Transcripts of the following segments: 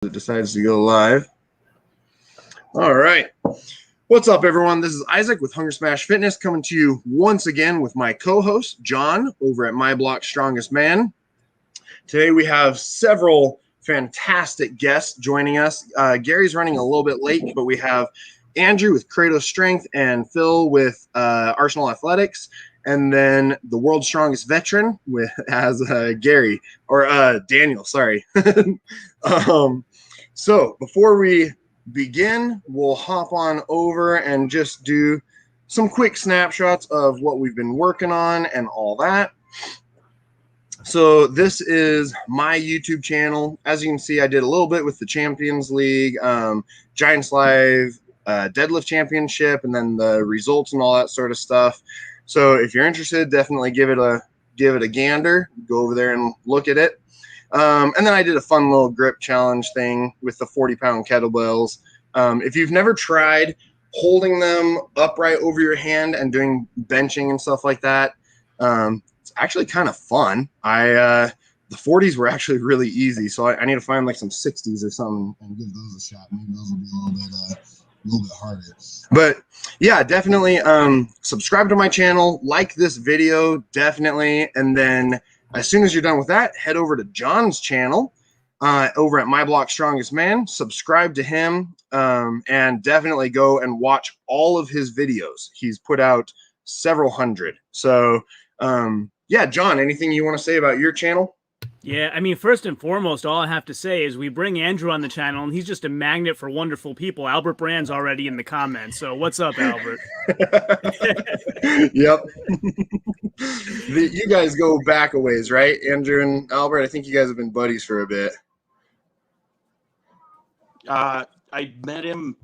It decides to go live. All right. What's up, everyone? This is Isaac with Hunger Smash Fitness coming to you once again with my co-host, John, over at My Block Strongest Man. Today we have several fantastic guests joining us. Gary's running a little bit late, but we have Andrew with Kratos Strength and Phil with Arsenal Athletics. And then the world's strongest veteran as Gary or Daniel, sorry. So before we begin, we'll hop on over and just do some quick snapshots of what we've been working on and all that. So this is my YouTube channel. As you can see, I did a little bit with the Champions League, Giants Live, Deadlift Championship, and then the results and all that sort of stuff. So if you're interested, definitely give it a gander. Go over there and look at it. And then I did a fun little grip challenge thing with the 40-pound kettlebells. If you've never tried holding them upright over your hand and doing benching and stuff like that, it's actually kind of fun. The 40s were actually really easy, so I need to find like some 60s or something and give those a shot. Maybe those will be a little bit harder. But yeah, definitely subscribe to my channel, like this video, definitely, and then as soon as you're done with that, head over to John's channel over at My Block Strongest Man. Subscribe to him and definitely go and watch all of his videos. He's put out several hundred. So yeah, John, anything you want to say about your channel? Yeah, I mean, first and foremost, all I have to say is we bring Andrew on the channel, and he's just a magnet for wonderful people. Albert Brand's already in the comments, so what's up, Albert? Yep. You guys go back a ways, right? Andrew and Albert, I think you guys have been buddies for a bit. I met him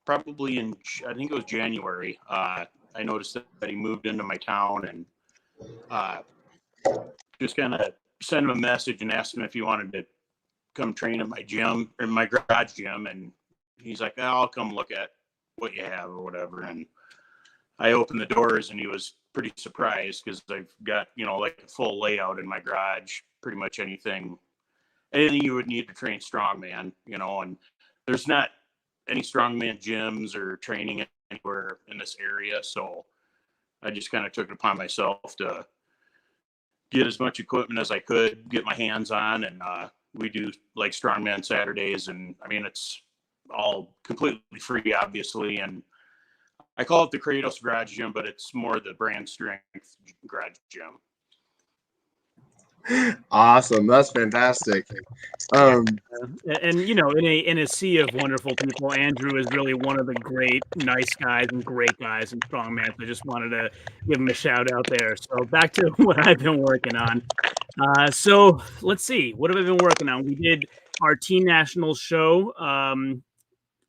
probably in, I think it was January. I noticed that he moved into my town and just kind of sent him a message and asked him if he wanted to come train at my gym or my garage gym. And he's like, oh, I'll come look at what you have or whatever. And I opened the doors and he was pretty surprised because I've got, like a full layout in my garage, pretty much anything you would need to train strongman, and there's not any strongman gyms or training anywhere in this area. So I just kind of took it upon myself to get as much equipment as I could get my hands on. And we do like strongman Saturdays. And I mean, it's all completely free, obviously. And I call it the Kratos Garage Gym, but it's more the Brand Strength Garage Gym. Awesome. That's fantastic. And in a sea of wonderful people, Andrew is really one of the great, nice guys and great guys in strongman. So I just wanted to give him a shout out there. So back to what I've been working on. So let's see. What have I been working on? We did our Teen Nationals show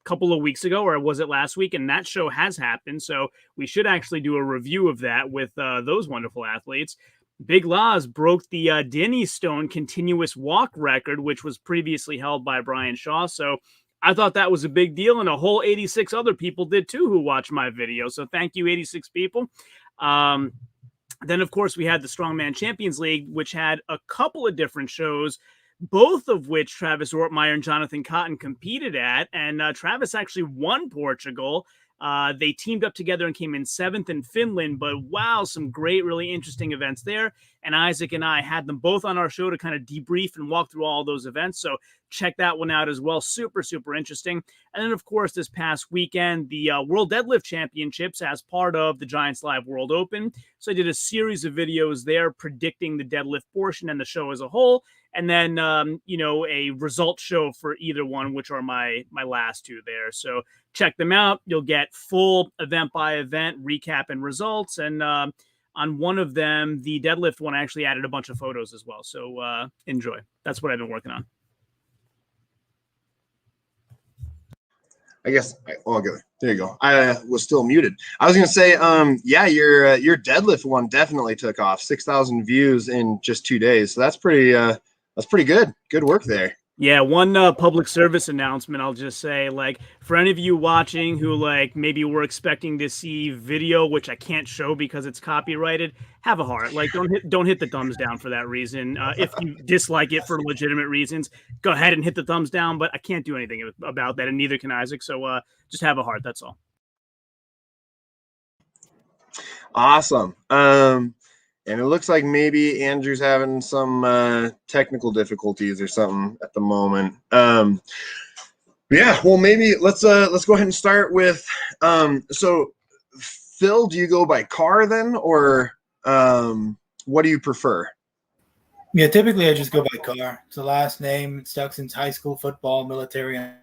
couple of weeks ago, or was it last week? And that show has happened. So we should actually do a review of that with those wonderful athletes. Big Laws broke the Denny Stone continuous walk record, which was previously held by Brian Shaw. So I thought that was a big deal. And a whole 86 other people did too who watched my video. So thank you, 86 people. Then, of course, we had the Strongman Champions League, which had a couple of different shows, both of which Travis Ortmeyer and Jonathan Cotton competed at. And Travis actually won Portugal. They teamed up together and came in 7th in Finland. But wow, some great, really interesting events there. And Isaac and I had them both on our show to kind of debrief and walk through all those events. So check that one out as well. Super, super interesting. And then, of course, this past weekend, the World Deadlift Championships as part of the Giants Live World Open. So I did a series of videos there predicting the deadlift portion and the show as a whole. And then, a result show for either one, which are my last two there. So check them out. You'll get full event by event recap and results. And on one of them, the deadlift one, I actually added a bunch of photos as well. So enjoy. That's what I've been working on. I guess there you go. I was still muted. I was gonna say, yeah, your deadlift one definitely took off. 6,000 views in just 2 days. So that's pretty good. Good work there. Yeah, one public service announcement. I'll just say, like, for any of you watching who like maybe were expecting to see video, which I can't show because it's copyrighted, have a heart. Like, don't hit the thumbs down for that reason. If you dislike it for legitimate reasons, go ahead and hit the thumbs down. But I can't do anything about that, and neither can Isaac. So just have a heart. That's all. Awesome. And it looks like maybe Andrew's having some technical difficulties or something at the moment. Yeah, well, maybe let's go ahead and start with. So, Phil, do you go by car then, or what do you prefer? Yeah, typically I just go by car. It's the last name. It stuck since high school, football, military, and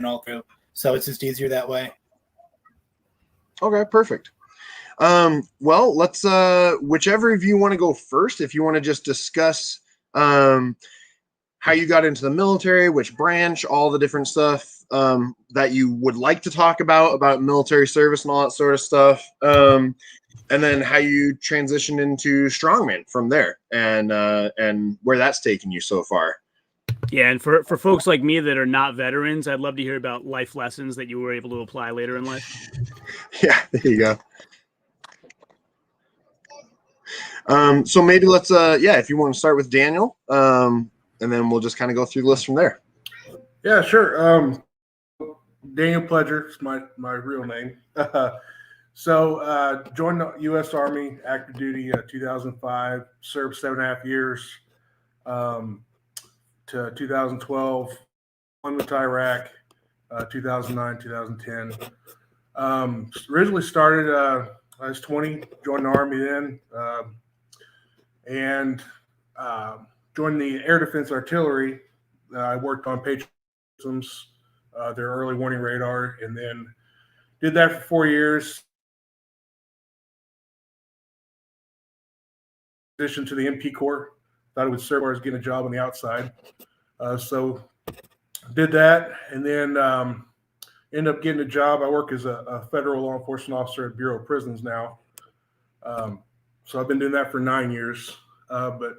all through. So it's just easier that way. Okay, perfect. Well, let's whichever of you want to go first. If you want to just discuss how you got into the military, which branch, all the different stuff that you would like to talk about military service and all that sort of stuff. And then how you transitioned into Strongman from there and where that's taken you so far. Yeah, and for folks like me that are not veterans, I'd love to hear about life lessons that you were able to apply later in life. Yeah, there you go. So maybe let's if you want to start with Daniel, and then we'll just kind of go through the list from there. Yeah, sure. Daniel Pledger is my real name. So joined the U.S. Army, active duty, 2005. Served 7.5 years to 2012. Went to Iraq, 2009, 2010. Originally started. I was 20. Joined the Army then, and joined the Air Defense Artillery. I worked on Patriot systems, their early warning radar, and then did that for 4 years. Addition to the MP Corps, thought it would serve as getting a job on the outside. So did that, and then ended up getting a job. I work as a federal law enforcement officer at Bureau of Prisons now. So I've been doing that for 9 years. But,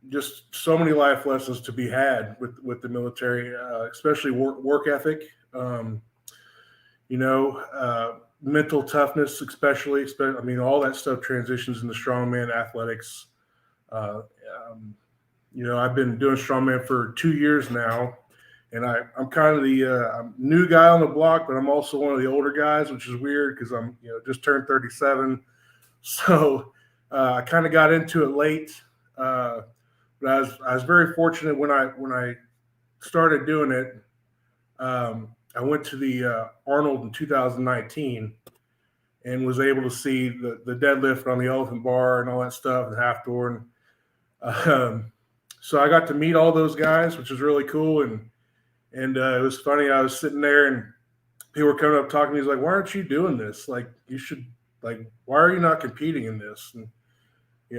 just so many life lessons to be had with the military, especially work ethic. Mental toughness, especially. I mean, all that stuff transitions into strongman athletics. I've been doing strongman for 2 years now, and I'm kind of the new guy on the block, but I'm also one of the older guys, which is weird because I'm just turned 37. So I kind of got into it late, but I was very fortunate when I started doing it. I went to the Arnold in 2019 and was able to see the deadlift on the elephant bar and all that stuff and half door. And so I got to meet all those guys, which was really cool. And it was funny. I was sitting there and people were coming up talking to me. He's like, "Why aren't you doing this? Like, you should, like, why are you not competing in this?" And,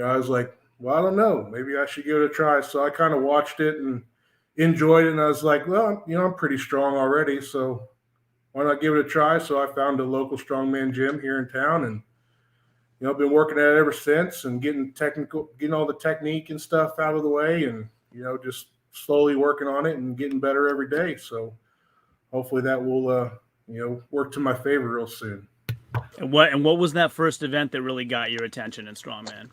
I was like, "Well, I don't know. Maybe I should give it a try." So I kind of watched it and enjoyed it. And I was like, well, I'm pretty strong already, so why not give it a try? So I found a local strongman gym here in town, and I've been working at it ever since and getting all the technique and stuff out of the way, and just slowly working on it and getting better every day. So hopefully that will work to my favor real soon. And what was that first event that really got your attention in strongman?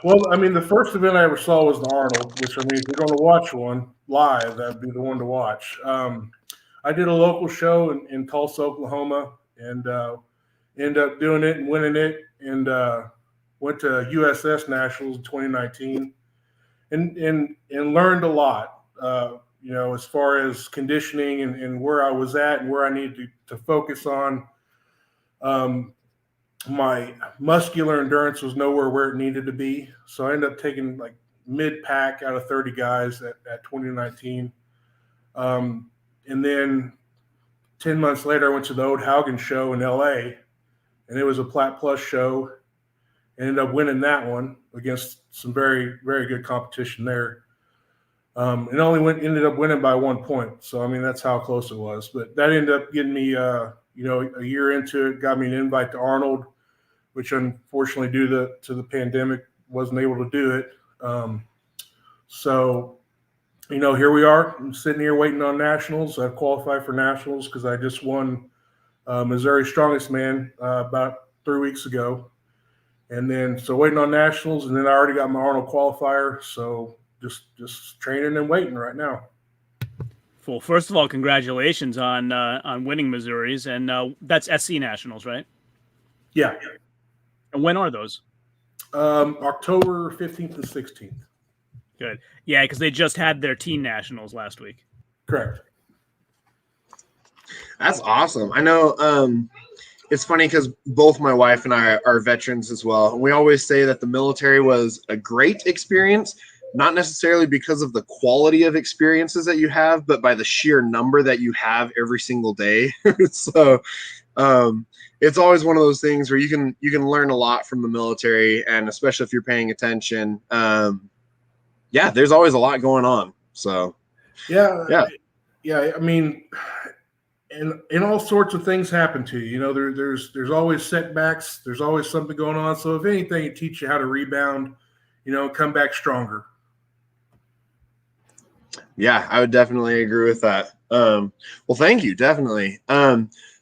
Well, I mean, the first event I ever saw was the Arnold, which, I mean, if you're going to watch one live, that'd be the one to watch. I did a local show in Tulsa, Oklahoma, and ended up doing it and winning it, and went to USS Nationals in 2019 and learned a lot, as far as conditioning and where I was at and where I needed to focus on. My muscular endurance was nowhere where it needed to be. So I ended up taking like mid-pack out of 30 guys at 2019. And then 10 months later, I went to the Ode Haugen show in LA, and it was a Plat Plus show. Ended up winning that one against some very, very good competition there. And ended up winning by 1 point. So, I mean, that's how close it was. But that ended up getting me, a year into it, got me an invite to Arnold, which unfortunately due to the pandemic wasn't able to do it. So, here we are. I'm sitting here waiting on nationals. I've qualified for nationals because I just won Missouri Strongest Man about 3 weeks ago. And then, so waiting on nationals, and then I already got my Arnold qualifier. So just training and waiting right now. Well, first of all, congratulations on winning Missouri's, and that's SC Nationals, right? Yeah. And when are those? October 15th and 16th. Good. Yeah, because they just had their teen nationals last week. Correct. That's awesome. I know it's funny because both my wife and I are veterans as well. And we always say that the military was a great experience, not necessarily because of the quality of experiences that you have, but by the sheer number that you have every single day. So it's always one of those things where you can learn a lot from the military, and especially if you're paying attention. Yeah, there's always a lot going on. So yeah. I mean, and all sorts of things happen to you. There's always setbacks. There's always something going on. So if anything, it teaches you how to rebound, come back stronger. Yeah, I would definitely agree with that. Well, thank you. Definitely.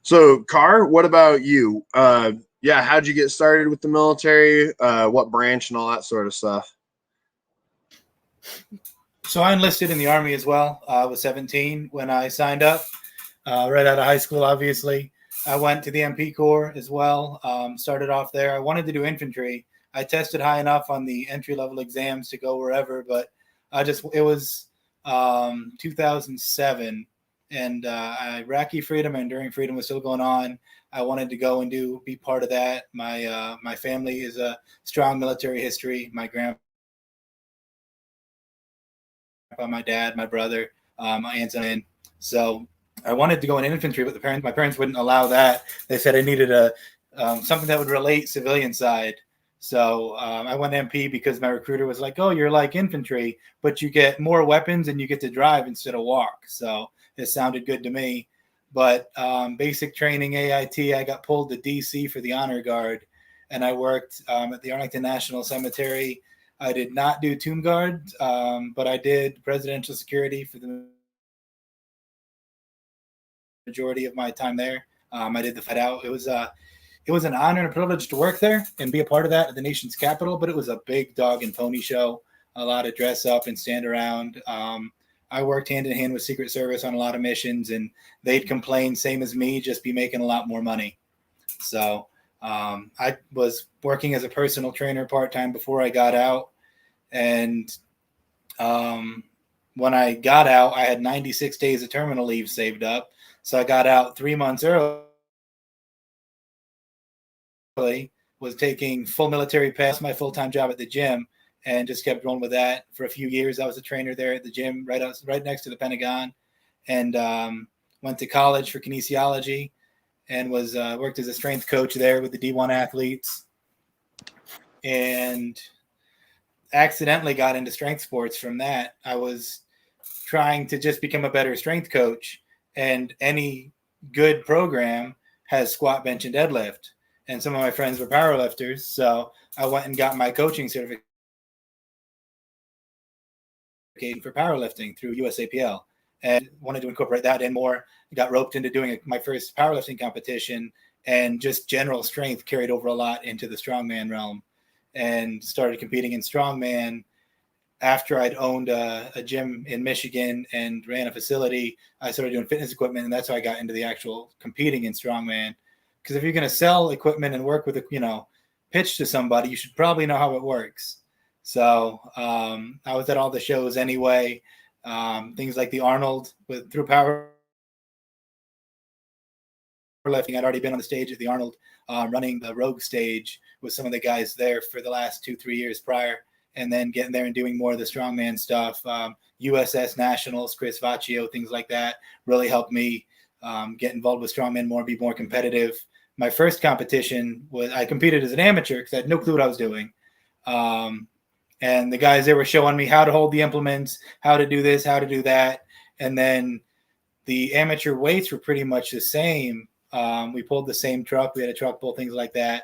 So Carr, what about you? Yeah, how'd you get started with the military? What branch and all that sort of stuff? So I enlisted in the Army as well. I was 17 when I signed up, right out of high school, obviously. I went to the MP Corps as well, started off there. I wanted to do infantry. I tested high enough on the entry-level exams to go wherever, but it was 2007, and Iraqi freedom and enduring freedom was still going on. I wanted to go and be part of that. My family is a strong military history. My grandpa, my dad, my brother, my aunts and aunt. So I wanted to go in infantry, but my parents wouldn't allow that. They said I needed something that would relate civilian side. So I went MP because my recruiter was like, "Oh, you're like infantry, but you get more weapons and you get to drive instead of walk." So it sounded good to me. But basic training, AIT, I got pulled to DC for the honor guard, and I worked at the Arlington National Cemetery. I did not do tomb guard, but I did presidential security for the majority of my time there. I did the fight out. It was an honor and a privilege to work there and be a part of that at the nation's capital, but it was a big dog and pony show, a lot of dress up and stand around. I worked hand in hand with Secret Service on a lot of missions, and they'd complain, same as me, just be making a lot more money. So I was working as a personal trainer part-time before I got out. And when I got out, I had 96 days of terminal leave saved up. So I got out 3 months early, was taking full military pay, my full-time job at the gym, and just kept rolling with that for a few years. I was a trainer there at the gym right next to the Pentagon, and went to college for kinesiology and was worked as a strength coach there with the D1 athletes, and accidentally got into strength sports from that. I was trying to just become a better strength coach, and any good program has squat, bench, and deadlift. And some of my friends were powerlifters, so I went and got my coaching certification for powerlifting through USAPL, and wanted to incorporate that in more. I got roped into doing my first powerlifting competition, and just general strength carried over a lot into the strongman realm, and started competing in strongman. After I'd owned a gym in Michigan and ran a facility, I started doing fitness equipment, and that's how I got into the actual competing in strongman. Because if you're going to sell equipment and work with pitch to somebody, you should probably know how it works. So I was at all the shows anyway. Things like the Arnold through powerlifting. I'd already been on the stage at the Arnold, running the Rogue stage with some of the guys there for the last 2-3 years prior. And then getting there and doing more of the strongman stuff, USS Nationals, Chris Vaccio, things like that really helped me get involved with strongman more, be more competitive. My first competition was I competed as an amateur because I had no clue what I was doing. And the guys there were showing me how to hold the implements, how to do this, how to do that. And then the amateur weights were pretty much the same. We pulled the same truck. We had a truck pull, things like that.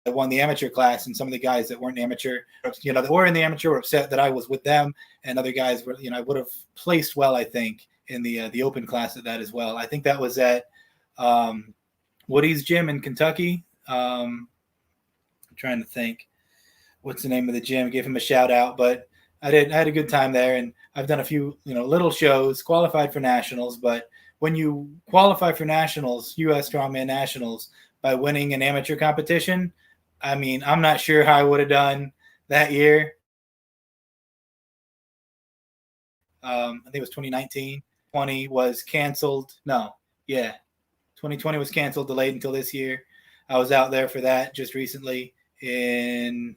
won the amateur class, and some of the guys that weren't amateur, that were in the amateur were upset that I was with them, and other guys were, I would have placed well, I think, in the open class at that as well. I think that was at Woody's gym in Kentucky. I'm trying to think what's the name of the gym. Give him a shout out, but I had a good time there, and I've done a few, little shows, qualified for nationals. But when you qualify for nationals, U.S. Strongman nationals, by winning an amateur competition, I mean, I'm not sure how I would have done that year. I think it was 2019. 20 was canceled. 2020 was canceled, delayed until this year. I was out there for that just recently in,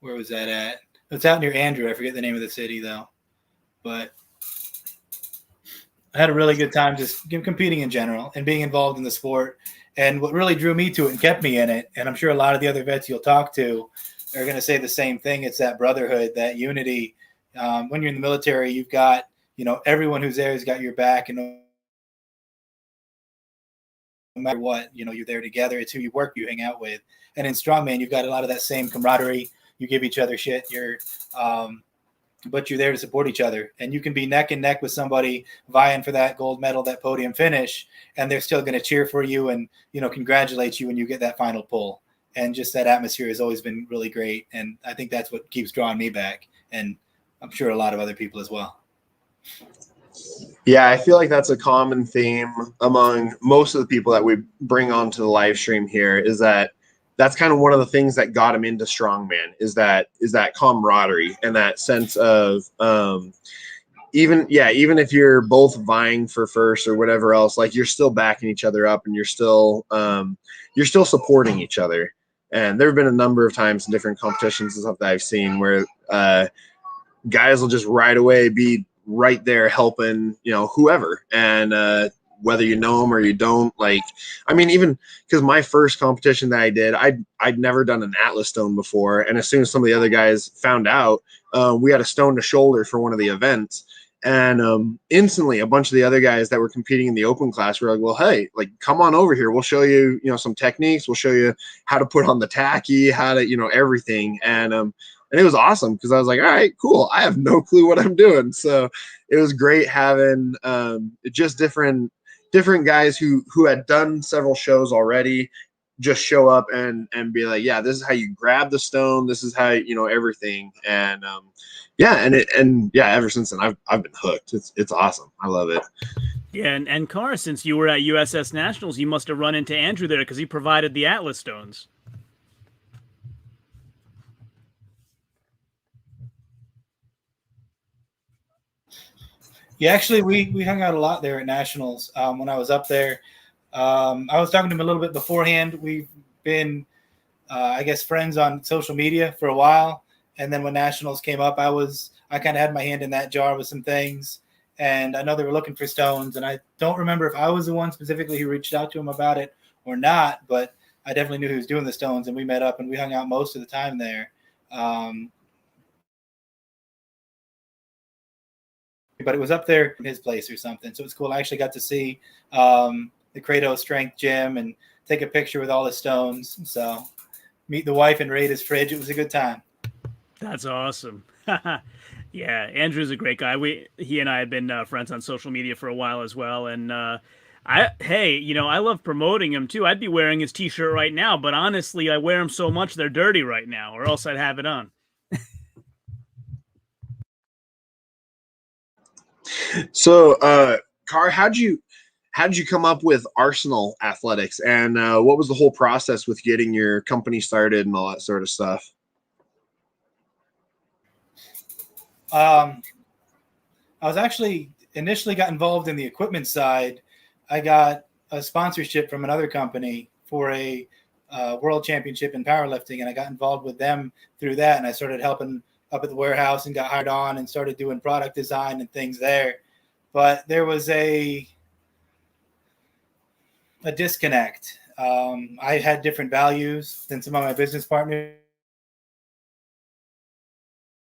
where was that at? It's out near Andrew. I forget the name of the city though, but I had a really good time just competing in general and being involved in the sport. And what really drew me to it and kept me in it, and I'm sure a lot of the other vets you'll talk to are going to say the same thing. It's that brotherhood, that unity. When you're in the military, you've got, everyone who's there has got your back, and no matter what, you're there together. It's who you work, you hang out with. And in Strongman, you've got a lot of that same camaraderie. You give each other shit. But you're there to support each other, and you can be neck and neck with somebody vying for that gold medal, that podium finish, and they're still going to cheer for you and, congratulate you when you get that final pull. And just that atmosphere has always been really great. And I think that's what keeps drawing me back. And I'm sure a lot of other people as well. Yeah, I feel like that's a common theme among most of the people that we bring onto the live stream here, is that's kind of one of the things that got him into Strongman, is that camaraderie and that sense of even if you're both vying for first or whatever else, like you're still backing each other up, and you're still supporting each other. And there have been a number of times in different competitions and stuff that I've seen where guys will just right away be right there helping, whoever, and whether you know them or you don't. Like, I mean, even because my first competition that I did, I'd never done an Atlas stone before. And as soon as some of the other guys found out, we had a stone to shoulder for one of the events. And instantly a bunch of the other guys that were competing in the open class were like, well, hey, like, come on over here. We'll show you, some techniques. We'll show you how to put on the tacky, how to, everything. And it was awesome, because I was like, all right, cool. I have no clue what I'm doing. So it was great having just different guys who had done several shows already just show up and be like, yeah, this is how you grab the stone. This is how, everything. And ever since then I've been hooked. It's awesome. I love it. Yeah. And Carr, since you were at USS Nationals, you must have run into Andrew there, because he provided the Atlas stones. Yeah, actually, we hung out a lot there at Nationals when I was up there. I was talking to him a little bit beforehand. We've been, friends on social media for a while. And then when Nationals came up, I kind of had my hand in that jar with some things. And I know they were looking for stones. And I don't remember if I was the one specifically who reached out to him about it or not, but I definitely knew he was doing the stones. And we met up and we hung out most of the time there. But it was up there in his place or something. So it's cool. I actually got to see the Kratos Strength Gym and take a picture with all the stones. So meet the wife and raid his fridge. It was a good time. That's awesome. Yeah, Andrew's a great guy. He and I have been friends on social media for a while as well. And I love promoting him too. I'd be wearing his t-shirt right now, but honestly, I wear them so much they're dirty right now, or else I'd have it on. So, Carr, how'd you come up with Arsenal Athletics, and what was the whole process with getting your company started and all that sort of stuff? I was actually initially got involved in the equipment side. I got a sponsorship from another company for a world championship in powerlifting, and I got involved with them through that. And I started helping up at the warehouse and got hired on and started doing product design and things there. But there was a disconnect. I had different values than some of my business partners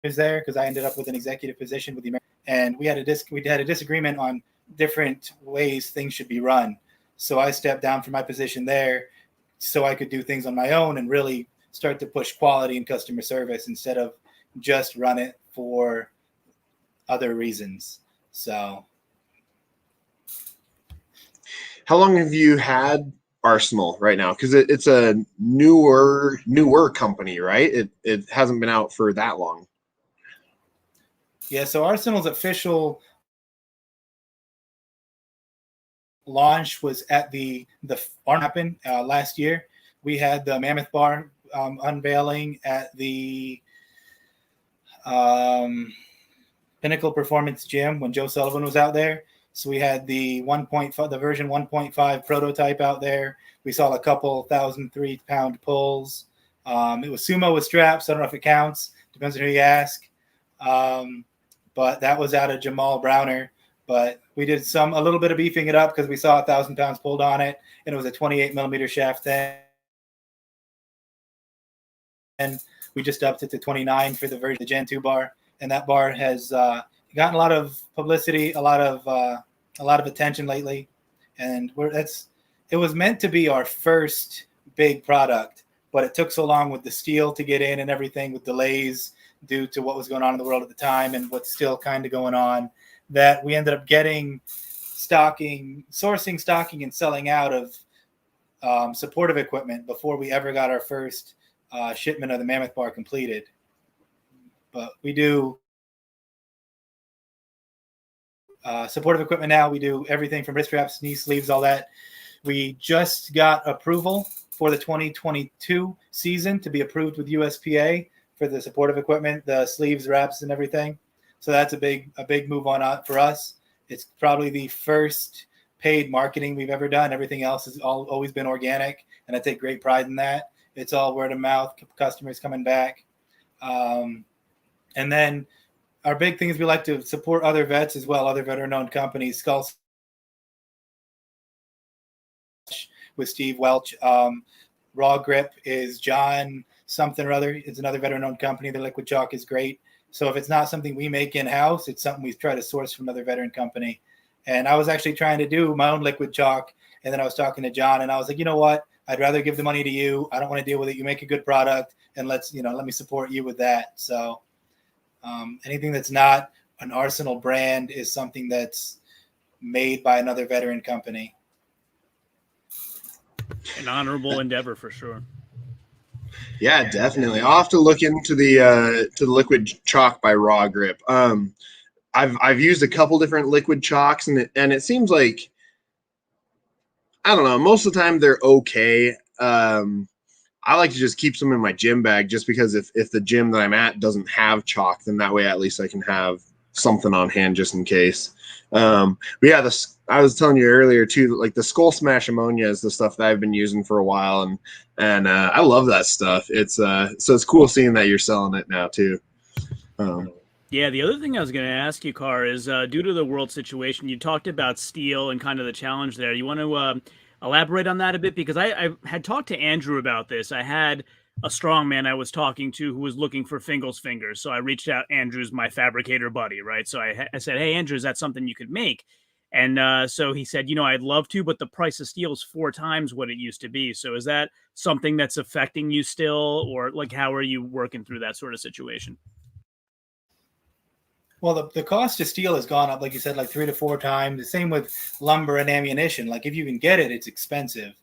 there, because I ended up with an executive position with the American, and we had a disagreement on different ways things should be run. So I stepped down from my position there, so I could do things on my own and really start to push quality and customer service instead of just run it for other reasons. So how long have you had Arsenal right now? Because it's a newer company, right? It hasn't been out for that long. Yeah, so Arsenal's official launch was at the Arm happened last year. We had the Mammoth Bar unveiling at the Pinnacle Performance Gym when Joe Sullivan was out there. So we had the 1.5, the version 1.5 prototype out there. We saw a couple 1,003-pound pulls. It was sumo with straps. I don't know if it counts. Depends on who you ask. But that was out of Jamal Browner. But we did a little bit of beefing it up because we saw 1,000 pounds pulled on it, and it was a 28 millimeter shaft then. And we just upped it to 29 for the version, the Gen 2 bar, and that bar has gotten a lot of publicity, a lot of attention lately, and it was meant to be our first big product, but it took so long with the steel to get in and everything with delays due to what was going on in the world at the time and what's still kind of going on, that we ended up getting sourcing, stocking, and selling out of supportive equipment before we ever got our first shipment of the Mammoth Bar completed. But we do supportive equipment now. We do everything from wrist wraps, knee sleeves, all that. We just got approval for the 2022 season to be approved with USPA for the supportive equipment, the sleeves, wraps, and everything. So that's a big move on for us. It's probably the first paid marketing we've ever done. Everything else has always been organic, and I take great pride in that. It's all word of mouth, customers coming back. And then our big thing is we like to support other vets as well, other veteran-owned companies. Skull with Steve Welch. Raw Grip is John something or other. It's another veteran-owned company. The liquid chalk is great. So if it's not something we make in-house, it's something we try to source from another veteran company. And I was actually trying to do my own liquid chalk, and then I was talking to John, and I was like, you know what? I'd rather give the money to you. I don't want to deal with it. You make a good product, and let me support you with that. So anything that's not an Arsenal brand is something that's made by another veteran company. An honorable endeavor for sure. Yeah, definitely. I'll have to look into the liquid chalk by Raw Grip. I've used a couple different liquid chalks, and it seems like, I don't know, most of the time they're okay. I like to just keep some in my gym bag just because if the gym that I'm at doesn't have chalk, then that way at least I can have something on hand just in case. But yeah, I was telling you earlier too, like the Skull Smash ammonia is the stuff that I've been using for a while, and I love that stuff. It's so it's cool seeing that you're selling it now too. Yeah, the other thing I was going to ask you, Carr, is due to the world situation, you talked about steel and kind of the challenge there. You want to elaborate on that a bit? Because I had talked to Andrew about this. I had a strongman I was talking to who was looking for Fingal's fingers. So I reached out. Andrew's my fabricator buddy, right? So I said, hey, Andrew, is that something you could make? And so he said, I'd love to, but the price of steel is 4 times what it used to be. So is that something that's affecting you still? Or like, how are you working through that sort of situation? Well, the cost of steel has gone up, like you said, like 3 to 4 times. The same with lumber and ammunition. Like if you can get it, it's expensive.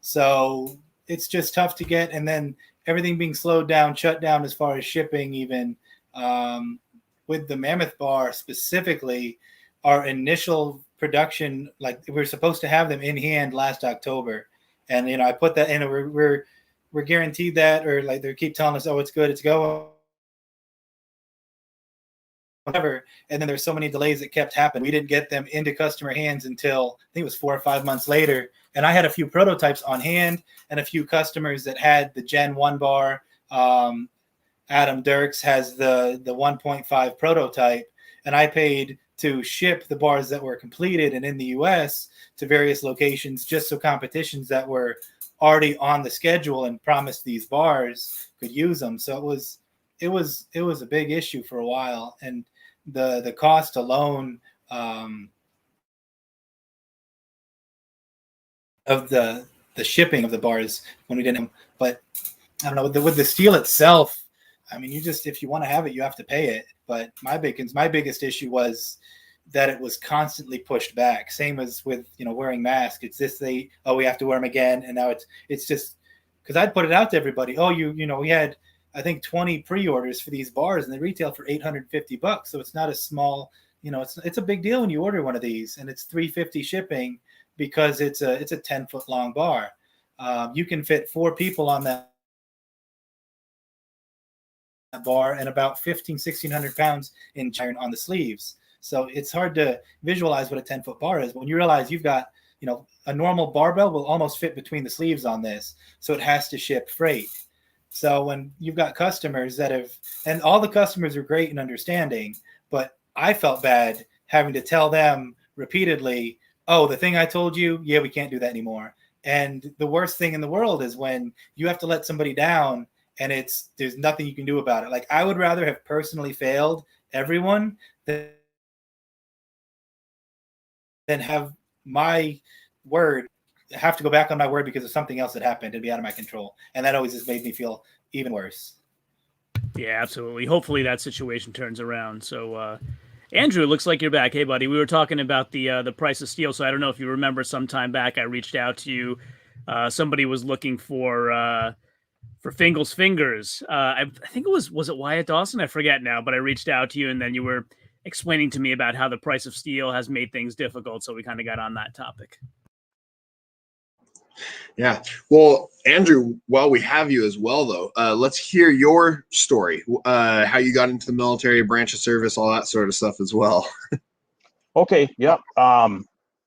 So it's just tough to get. And then everything being slowed down, shut down as far as shipping even. With the Mammoth Bar specifically, our initial production, like we were supposed to have them in hand last October. And, I put that in, we're guaranteed that, or like they keep telling us, oh, it's good, it's going. Whatever, and then there's so many delays that kept happening. We didn't get them into customer hands until I think it was 4 or 5 months later. And I had a few prototypes on hand and a few customers that had the Gen 1 bar. Adam Dirks has the 1.5 prototype, and I paid to ship the bars that were completed and in the US to various locations just so competitions that were already on the schedule and promised these bars could use them. So it was a big issue for a while, and the cost alone of the the shipping of the bars when we didn't. But I don't know, with the steel itself, I mean, if you want to have it, you have to pay it. But my biggest issue was that it was constantly pushed back. Same as with, wearing masks. It's we have to wear them again. And now it's just, because I'd put it out to everybody. Oh, we had, I think 20 pre-orders for these bars, and they retail for $850. So it's not a small, it's a big deal when you order one of these, and it's $350 shipping because it's a 10-foot long bar. You can fit 4 people on that bar and about 1,600 pounds in iron on the sleeves. So it's hard to visualize what a 10-foot bar is. But when you realize you've got, a normal barbell will almost fit between the sleeves on this. So it has to ship freight. So when you've got customers and all the customers are great and understanding, but I felt bad having to tell them repeatedly, oh, the thing I told you, yeah, we can't do that anymore. And the worst thing in the world is when you have to let somebody down and there's nothing you can do about it. Like, I would rather have personally failed everyone than have my word have to go back on my word because of something else that happened and be out of my control. And that always just made me feel even worse. Yeah, absolutely. Hopefully that situation turns around. So, Andrew, it looks like you're back. Hey, buddy, we were talking about the price of steel. So I don't know if you remember, some time back I reached out to you. Somebody was looking for Fingal's Fingers. I think was it Wyatt Dawson? I forget now, but I reached out to you, and then you were explaining to me about how the price of steel has made things difficult. So we kind of got on that topic. Yeah. Well, Andrew, while we have you as well, though, let's hear your story, how you got into the military, branch of service, all that sort of stuff as well. Okay. Yep.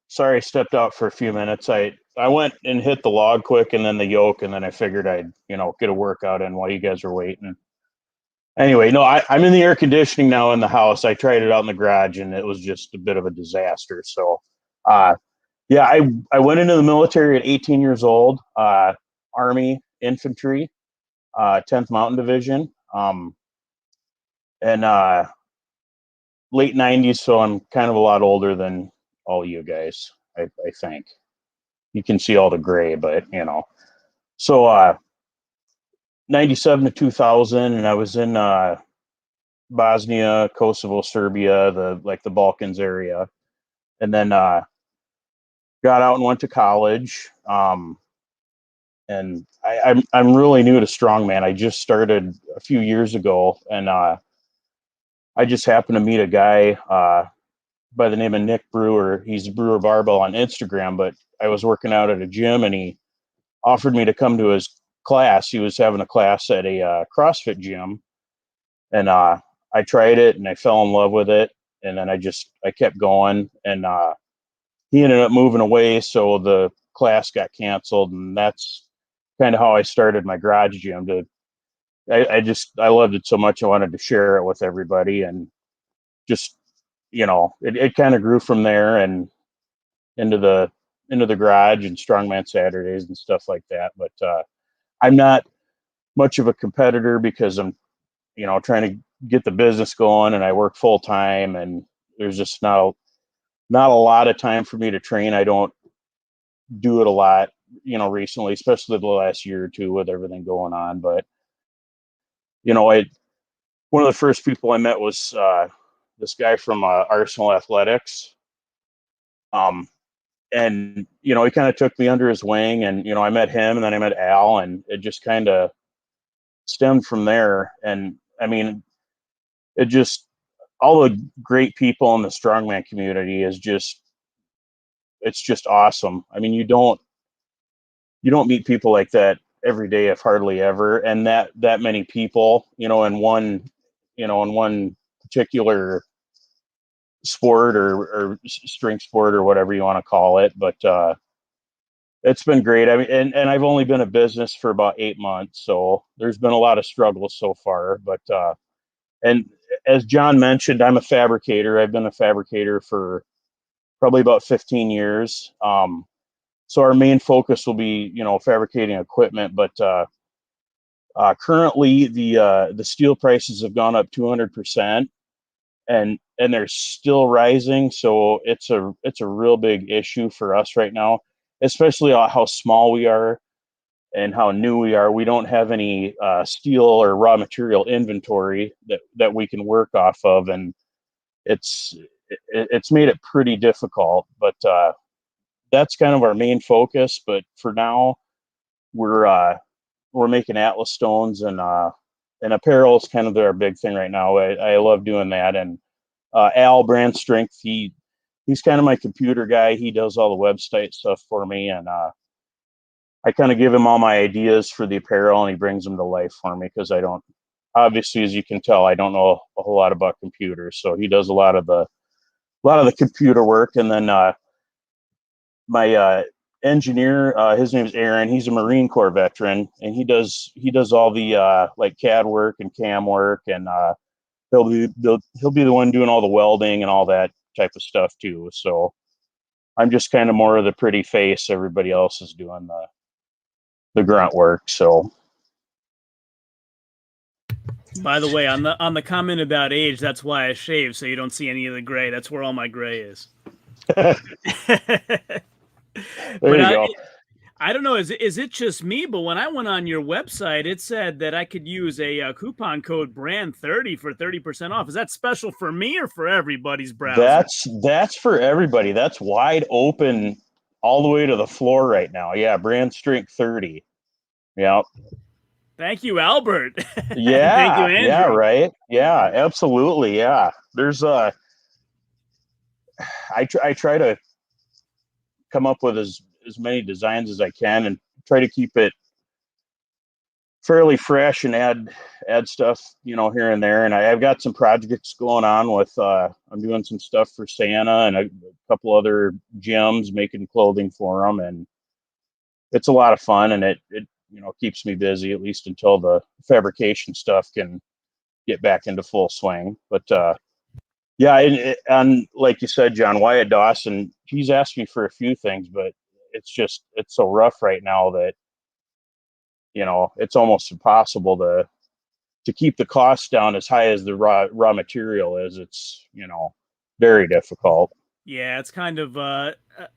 Sorry, I stepped out for a few minutes. I went and hit the log quick and then the yoke, and then I figured I'd, get a workout in while you guys were waiting. Anyway, no, I'm in the air conditioning now in the house. I tried it out in the garage and it was just a bit of a disaster. So, yeah, I went into the military at 18 years old, Army Infantry, 10th Mountain Division, and late 90s, so I'm kind of a lot older than all you guys, I think. You can see all the gray, but, So 97 to 2000, and I was in Bosnia, Kosovo, Serbia, the Balkans area, and then got out and went to college. And I'm really new to Strongman. I just started a few years ago, and I just happened to meet a guy by the name of Nick Brewer. He's Brewer Barbell on Instagram, but I was working out at a gym, and he offered me to come to his class. He was having a class at a CrossFit gym, and I tried it, and I fell in love with it, and then I kept going, and he ended up moving away, so the class got canceled, and that's kind of how I started my garage gym. I loved it so much, I wanted to share it with everybody, and just, it kind of grew from there and into the garage and Strongman Saturdays and stuff like that. But I'm not much of a competitor because I'm, trying to get the business going, and I work full time, and there's just not a lot of time for me to train. I don't do it a lot, recently, especially the last year or two with everything going on. But, one of the first people I met was this guy from Arsenal Athletics. And, he kind of took me under his wing, and, I met him, and then I met Al, and it just kind of stemmed from there. And I mean, all the great people in the Strongman community it's just awesome. I mean, you don't meet people like that every day, if hardly ever, and that many people, in one particular sport or strength sport or whatever you want to call it. But it's been great. I mean, and I've only been in business for about 8 months, so there's been a lot of struggles so far. But and as John mentioned, I'm a fabricator. I've been a fabricator for probably about 15 years. So our main focus will be, fabricating equipment. But currently, the steel prices have gone up 200%, and they're still rising. So it's a real big issue for us right now. especially how small we are and how new we are, we don't have any steel or raw material inventory that we can work off of, and it's made it pretty difficult. But that's kind of our main focus. But for now, we're making Atlas stones, and apparel is kind of our big thing right now. I love doing that. And Al Brand Strength, he's kind of my computer guy. He does all the website stuff for me, and I kind of give him all my ideas for the apparel, and he brings them to life for me, because I don't, obviously, as you can tell, I don't know a whole lot about computers. So he does a lot of the computer work. And then my engineer, his name's Aaron. He's a Marine Corps veteran, and he does all the like CAD work and CAM work, and he'll be the one doing all the welding and all that type of stuff too. So I'm just kind of more of the pretty face. Everybody else is doing the grunt work. So, by the way, on the comment about age, that's why I shave, so you don't see any of the gray. That's where all my gray is. there you go. I don't know. Is it just me? But when I went on your website, it said that I could use a coupon code BRAND30 for 30% off. Is that special for me or for everybody's browser? That's for everybody. That's wide open all the way to the floor right now. Yeah, Brand Strength 30. Yeah. Thank you, Albert. Yeah. Thank you, Andrew. Yeah, right. Yeah, absolutely. Yeah. There's I try to come up with as many designs as I can, and try to keep it fairly fresh, and add stuff, here and there. And I've got some projects going on with I'm doing some stuff for Santa and a couple other gyms, making clothing for them, and it's a lot of fun, and it keeps me busy, at least until the fabrication stuff can get back into full swing. But yeah, and like you said, John, Wyatt Dawson, he's asked me for a few things, but it's so rough right now that it's almost impossible to keep the costs down as high as the raw material is. It's very difficult. Yeah, it's kind of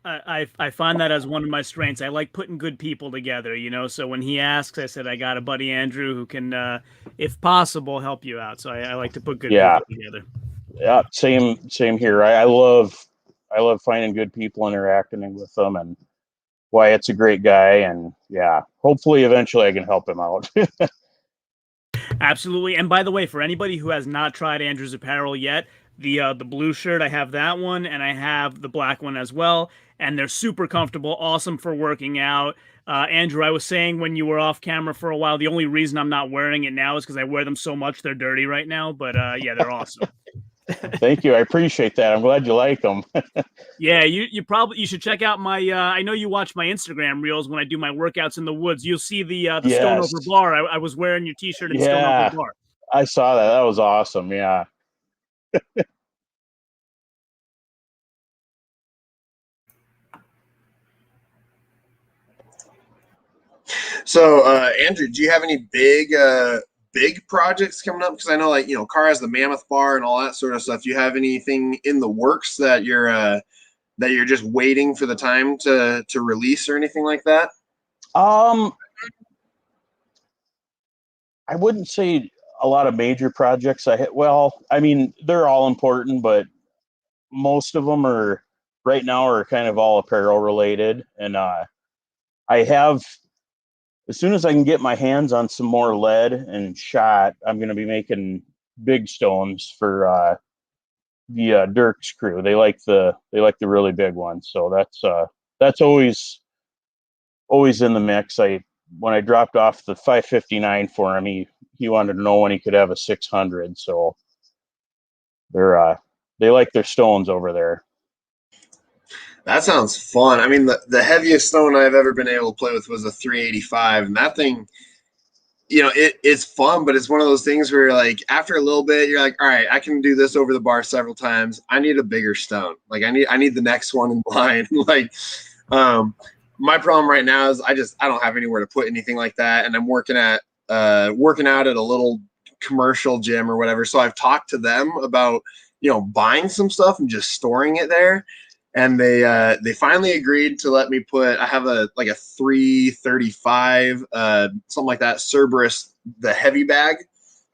I find that as one of my strengths. I like putting good people together, So when he asks, I said I got a buddy Andrew who can, if possible, help you out. So I like to put good people together. Yeah, same here. I love finding good people, interacting with them, and Wyatt's a great guy, and yeah, hopefully eventually I can help him out. Absolutely. And by the way, for anybody who has not tried Andrew's apparel yet, the blue shirt, I have that one, and I have the black one as well, and they're super comfortable, awesome for working out. Andrew, I was saying when you were off camera for a while, the only reason I'm not wearing it now is because I wear them so much they're dirty right now, but yeah, they're awesome. Thank you. I appreciate that. I'm glad you like them. Yeah, you should check out my I know you watch my Instagram reels when I do my workouts in the woods. You'll see the Stone Over Bar. I was wearing your t-shirt and Stone Over Bar. I saw that. That was awesome. Yeah. So, Andrew, do you have any big projects coming up? Because I know, Car has the Mammoth Bar and all that sort of stuff. Do you have anything in the works that you're just waiting for the time to release or anything like that? I wouldn't say a lot of major projects. I mean, they're all important, but most of them are right now are kind of all apparel related. And I have, as soon as I can get my hands on some more lead and shot, I'm going to be making big stones for the Dirk's crew. They like the really big ones. So that's always in the mix. When I dropped off the 559 for him, he wanted to know when he could have a 600. So they like their stones over there. That sounds fun. I mean, the heaviest stone I've ever been able to play with was a 385, and that thing, it's fun, but it's one of those things where after a little bit, you're like, all right, I can do this over the bar several times. I need a bigger stone. I need the next one in line. My problem right now is I don't have anywhere to put anything like that, and I'm working out at a little commercial gym or whatever. So I've talked to them about buying some stuff and just storing it there. and they finally agreed to let me put. I have a 335 something like that Cerberus, the heavy bag.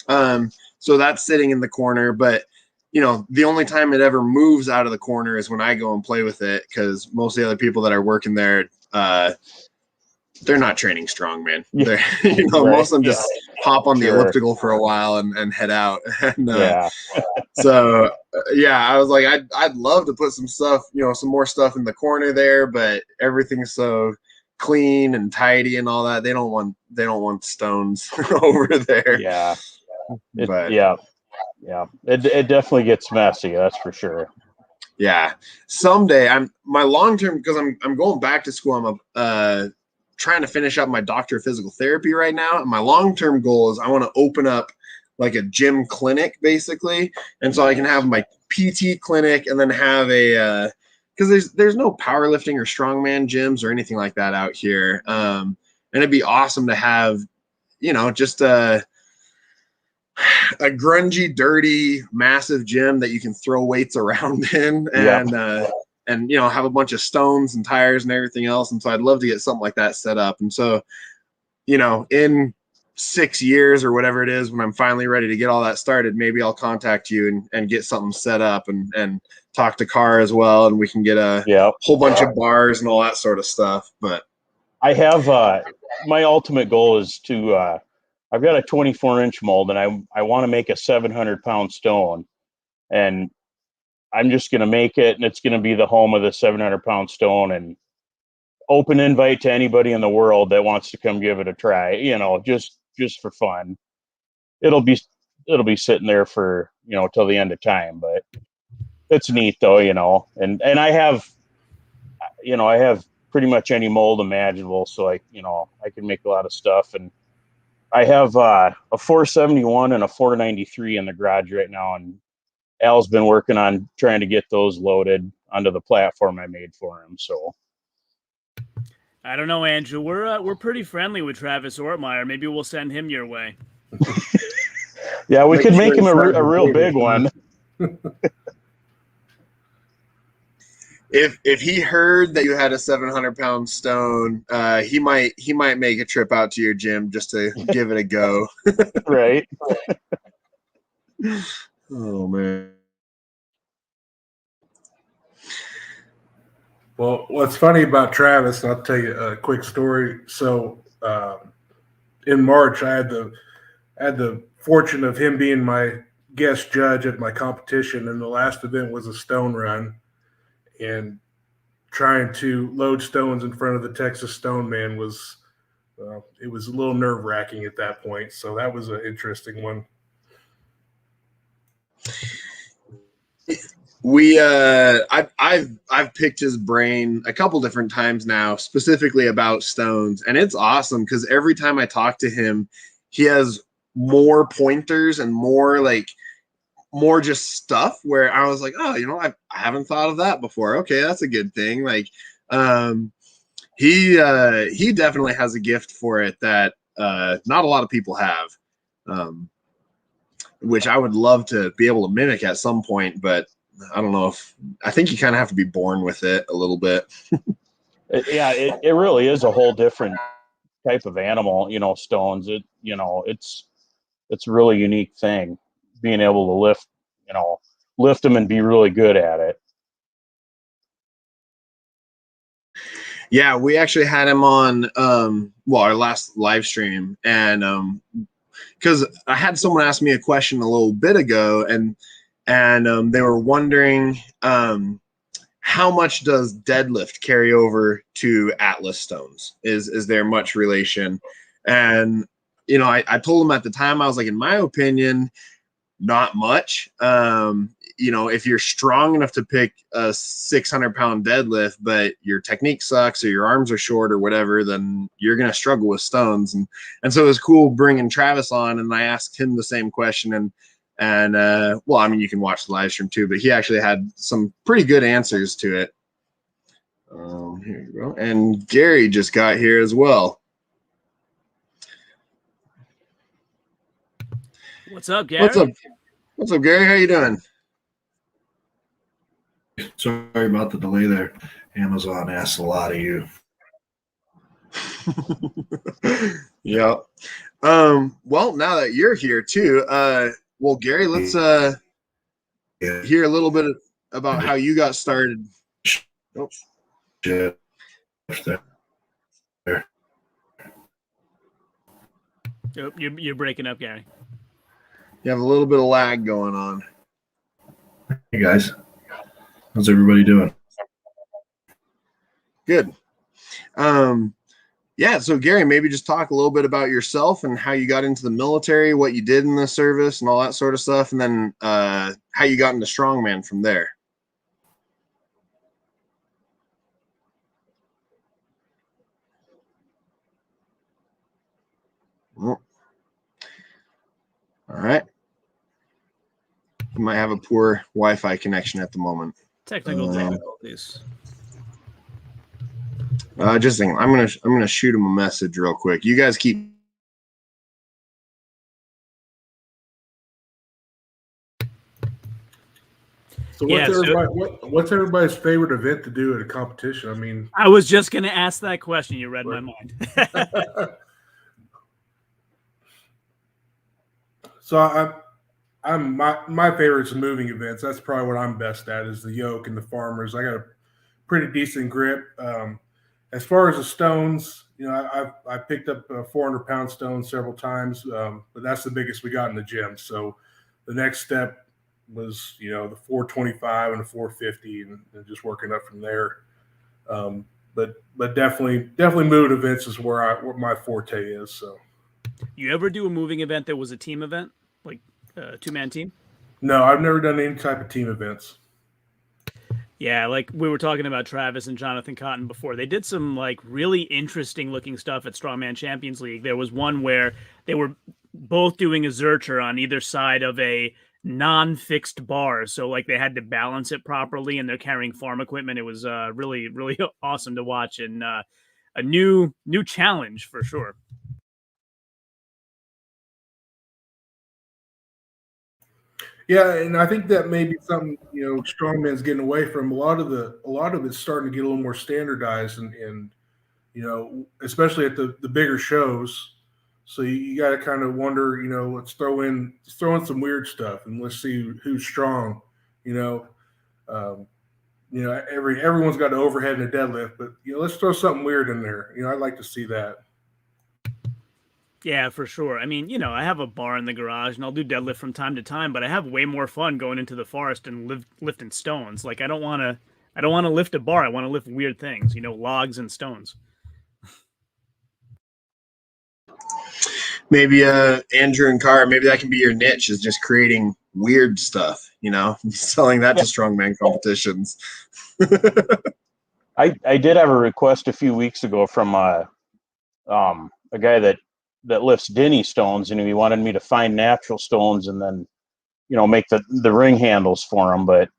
So that's sitting in the corner, but the only time it ever moves out of the corner is when I go and play with it, because most of the other people that are working there, they're not training strongman. Yeah. They're, most of them just hop on the Sure. elliptical for a while and head out. And Yeah. so I was like, I'd love to put some stuff, some more stuff in the corner there, but everything's so clean and tidy and all that. They don't want stones over there. Yeah. But yeah. It definitely gets messy. That's for sure. yeah, someday my long term, because I'm going back to school. I'm trying to finish up my doctor of physical therapy right now, and my long term goal is I want to open up like a gym clinic, basically, and so I can have my PT clinic and then have a because there's no powerlifting or strongman gyms or anything like that out here, and it'd be awesome to have just a grungy, dirty, massive gym that you can throw weights around in, and have a bunch of stones and tires and everything else. And so I'd love to get something like that set up. And so, in 6 years or whatever it is, when I'm finally ready to get all that started, maybe I'll contact you and get something set up and talk to Carr as well, and we can get a whole bunch of bars and all that sort of stuff. But I have my ultimate goal is to I've got a 24-inch mold, and I want to make a 700-pound stone, and I'm just going to make it, and it's going to be the home of the 700-pound stone, and open invite to anybody in the world that wants to come give it a try, just for fun. It'll be sitting there for, till the end of time, but it's neat though, and I have pretty much any mold imaginable. So I can make a lot of stuff, and I have a 471 and a 493 in the garage right now, and Al's been working on trying to get those loaded onto the platform I made for him. So I don't know, Andrew. We're pretty friendly with Travis Ortmeyer. Maybe we'll send him your way. Yeah, we could make him a real big one. If he heard that you had a 700-pound stone, he might make a trip out to your gym just to give it a go. Right. Oh man. Well, what's funny about Travis, I'll tell you a quick story. So in March, I had the fortune of him being my guest judge at my competition, and the last event was a stone run. And trying to load stones in front of the Texas Stone Man was it was a little nerve-wracking at that point. So that was an interesting one. I've picked his brain a couple different times now, specifically about stones, and it's awesome because every time I talk to him, he has more pointers and more just stuff where I was like, oh, I haven't thought of that before. Okay, that's a good thing. Like, he definitely has a gift for it that not a lot of people have, which I would love to be able to mimic at some point, but I don't know I think you kind of have to be born with it a little bit. It really is a whole different type of animal, stones. It's a really unique thing, being able to lift them and be really good at it. Yeah, we actually had him on our last live stream, and because I had someone ask me a question a little bit ago, and they were wondering how much does deadlift carry over to Atlas stones? Is there much relation? And I told him at the time, I was like, in my opinion, not much. If you're strong enough to pick a 600-pound deadlift, but your technique sucks or your arms are short or whatever, then you're going to struggle with stones. And so it was cool bringing Travis on, and I asked him the same question. And you can watch the live stream too, but he actually had some pretty good answers to it. Here you go. And Gary just got here as well. What's up, Gary? What's up, Gary? How you doing? Sorry about the delay there. Amazon asked a lot of you. Yeah. Well, now that you're here too, well, Gary, let's hear a little bit about how you got started. Oh. There. Oh, you're breaking up, Gary. You have a little bit of lag going on. Hey guys, how's everybody doing? Good. Yeah, so Gary, maybe just talk a little bit about yourself and how you got into the military, what you did in the service and all that sort of stuff, and then how you got into Strongman from there. All right. You might have a poor Wi-Fi connection at the moment. Technical difficulties. Just a second. I'm gonna shoot him a message real quick. You guys keep. So what's everybody's favorite event to do at a competition? I mean, I was just going to ask that question. You read my mind. So I'm my favorite's moving events. That's probably what I'm best at is the yoke and the farmers. I got a pretty decent grip. As far as the stones, you know, I picked up a 400-pound stone several times, but that's the biggest we got in the gym. So the next step was, you know, the 425 and the 450 and just working up from there. But definitely moving events is where my forte is. So you ever do a moving event that was a team event, like a two-man team? No, I've never done any type of team events. Yeah, like we were talking about Travis and Jonathan Cotton before. They did some like really interesting looking stuff at Strongman Champions League. There was one where they were both doing a Zercher on either side of a non-fixed bar. So like they had to balance it properly and they're carrying farm equipment. It was really, really awesome to watch and a new challenge for sure. Yeah, and I think that may be something, you know, Strongman's getting away from. A lot of it's starting to get a little more standardized and you know, especially at the bigger shows. So you got to kind of wonder, you know, let's throw in some weird stuff and let's see who's strong. You know, everyone's got an overhead and a deadlift, but you know, let's throw something weird in there. You know, I'd like to see that. Yeah, for sure. I mean, you know, I have a bar in the garage and I'll do deadlift from time to time, but I have way more fun going into the forest and lifting stones. Like I don't want to lift a bar. I want to lift weird things, you know, logs and stones. Maybe Andrew and Carr, maybe that can be your niche, is just creating weird stuff, you know, selling that to strongman competitions. I did have a request a few weeks ago from a guy that lifts Denny stones, and he wanted me to find natural stones and then, you know, make the ring handles for them. But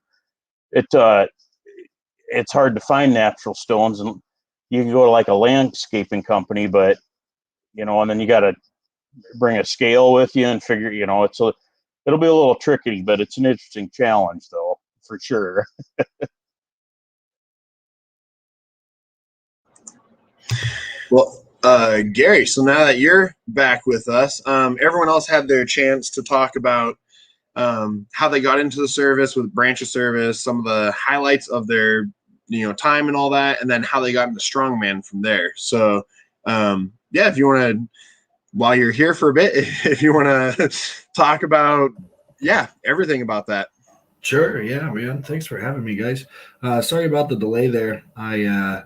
it's hard to find natural stones, and you can go to like a landscaping company, but you know, and then you got to bring a scale with you and figure, you know, it'll be a little tricky, but it's an interesting challenge though, for sure. Well, Gary, so now that you're back with us, everyone else had their chance to talk about how they got into the service with branch of service, some of the highlights of their, you know, time and all that, and then how they got into Strongman from there. So, yeah, if you want to, while you're here for a bit, if you want to talk about, yeah, everything about that. Sure. Yeah, man. Thanks for having me, guys. Sorry about the delay there. I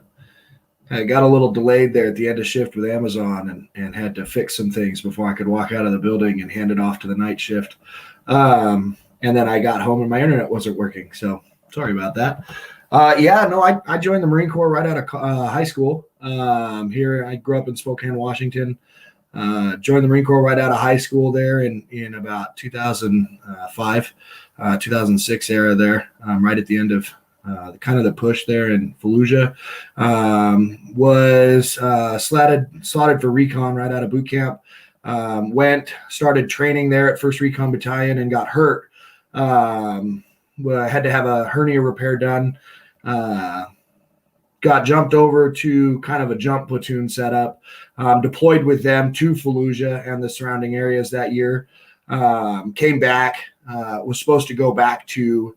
got a little delayed there at the end of shift with Amazon and had to fix some things before I could walk out of the building and hand it off to the night shift. And then I got home and my internet wasn't working. So sorry about that. I joined the Marine Corps right out of high school. Here, I grew up in Spokane, Washington. Joined the Marine Corps right out of high school there in about 2005, 2006 era there, right at the end of kind of the push there in Fallujah. Was slotted for recon right out of boot camp. Started training there at 1st Recon Battalion and got hurt. had to have a hernia repair done. Got jumped over to kind of a jump platoon setup, deployed with them to Fallujah and the surrounding areas that year. Came back, was supposed to go back to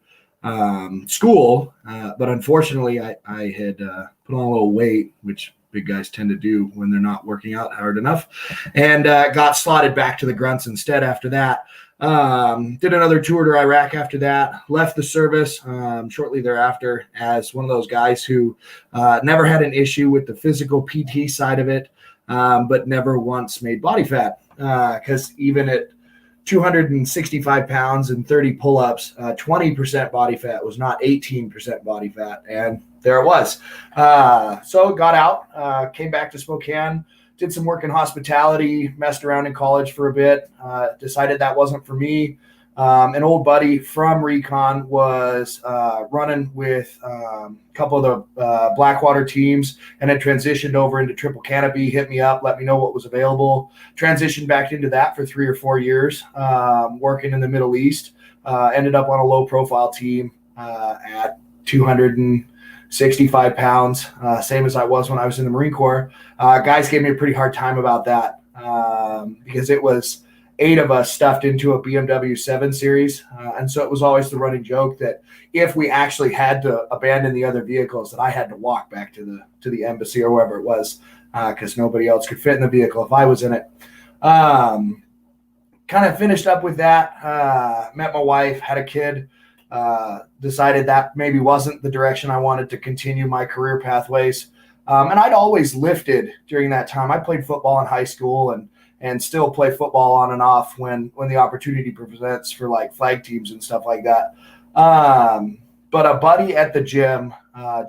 school, but unfortunately I had put on a little weight, which big guys tend to do when they're not working out hard enough, and got slotted back to the grunts instead after that. Did another tour to Iraq after that, left the service shortly thereafter as one of those guys who never had an issue with the physical PT side of it, but never once made body fat, because even at 265 pounds and 30 pull-ups, 20% body fat was not 18% body fat, and there it was. So got out, came back to Spokane, did some work in hospitality, messed around in college for a bit, decided that wasn't for me. An old buddy from Recon was running with a couple of the Blackwater teams and had transitioned over into Triple Canopy, hit me up, let me know what was available. Transitioned back into that for 3 or 4 years, working in the Middle East. Ended up on a low-profile team at 265 pounds, same as I was when I was in the Marine Corps. Guys gave me a pretty hard time about that because it was 8 of us stuffed into a BMW 7 Series. And so it was always the running joke that if we actually had to abandon the other vehicles, that I had to walk back to the embassy or wherever it was, because nobody else could fit in the vehicle if I was in it. Kind of finished up with that, met my wife, had a kid, decided that maybe wasn't the direction I wanted to continue my career pathways. And I'd always lifted during that time. I played football in high school and still play football on and off when the opportunity presents for like flag teams and stuff like that. But a buddy at the gym,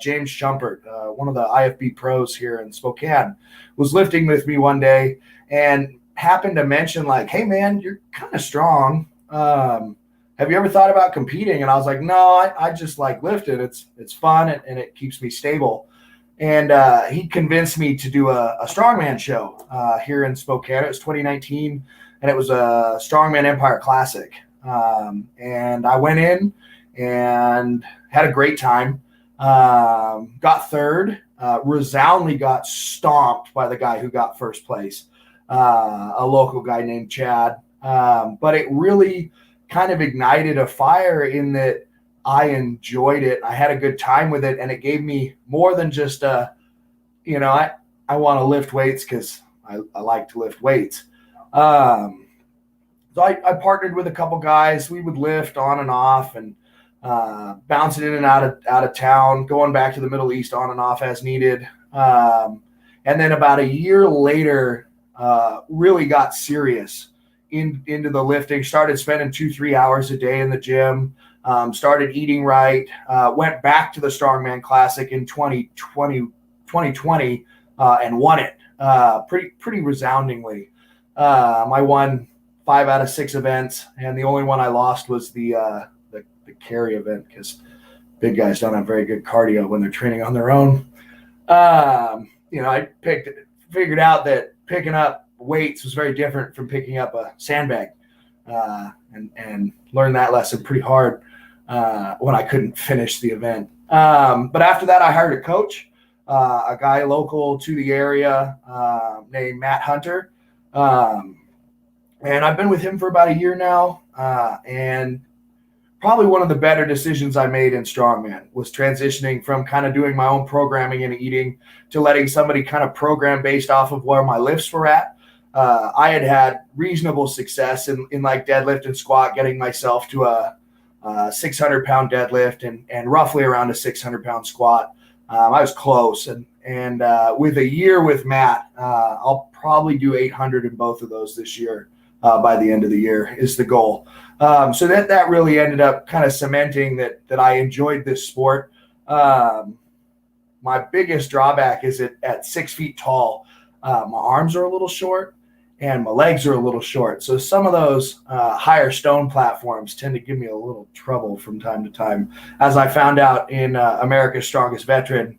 James Shumpert, one of the IFB pros here in Spokane, was lifting with me one day and happened to mention like, hey man, you're kind of strong. Have you ever thought about competing? And I was like, no, I just like lifting. It's fun and it keeps me stable. And he convinced me to do a Strongman show here in Spokane. It was 2019, and it was a Strongman Empire Classic. And I went in and had a great time. Got third, resoundingly got stomped by the guy who got first place, a local guy named Chad. But it really kind of ignited a fire in that I enjoyed it. I had a good time with it, and it gave me more than just I want to lift weights because I like to lift weights. So I partnered with a couple guys. We would lift on and off and bouncing in and out of town, going back to the Middle East on and off as needed. And then about a year later, really got serious into the lifting, started spending 2-3 hours a day in the gym. Started eating right, went back to the Strongman Classic in 2020 and won it pretty resoundingly. I won 5 out of 6 events, and the only one I lost was the carry event because big guys don't have very good cardio when they're training on their own. I figured out that picking up weights was very different from picking up a sandbag, and learned that lesson pretty hard when I couldn't finish the event. But after that, I hired a coach, a guy local to the area named Matt Hunter. And I've been with him for about a year now. And probably one of the better decisions I made in Strongman was transitioning from kind of doing my own programming and eating to letting somebody kind of program based off of where my lifts were at. I had reasonable success in like deadlift and squat, getting myself to a 600-pound deadlift and roughly around a 600-pound squat. I was close, and with a year with Matt, I'll probably do 800 in both of those this year. By the end of the year is the goal. So that really ended up kind of cementing that I enjoyed this sport. My biggest drawback is at 6 feet tall, my arms are a little short and my legs are a little short. So some of those higher stone platforms tend to give me a little trouble from time to time. As I found out in America's Strongest Veteran,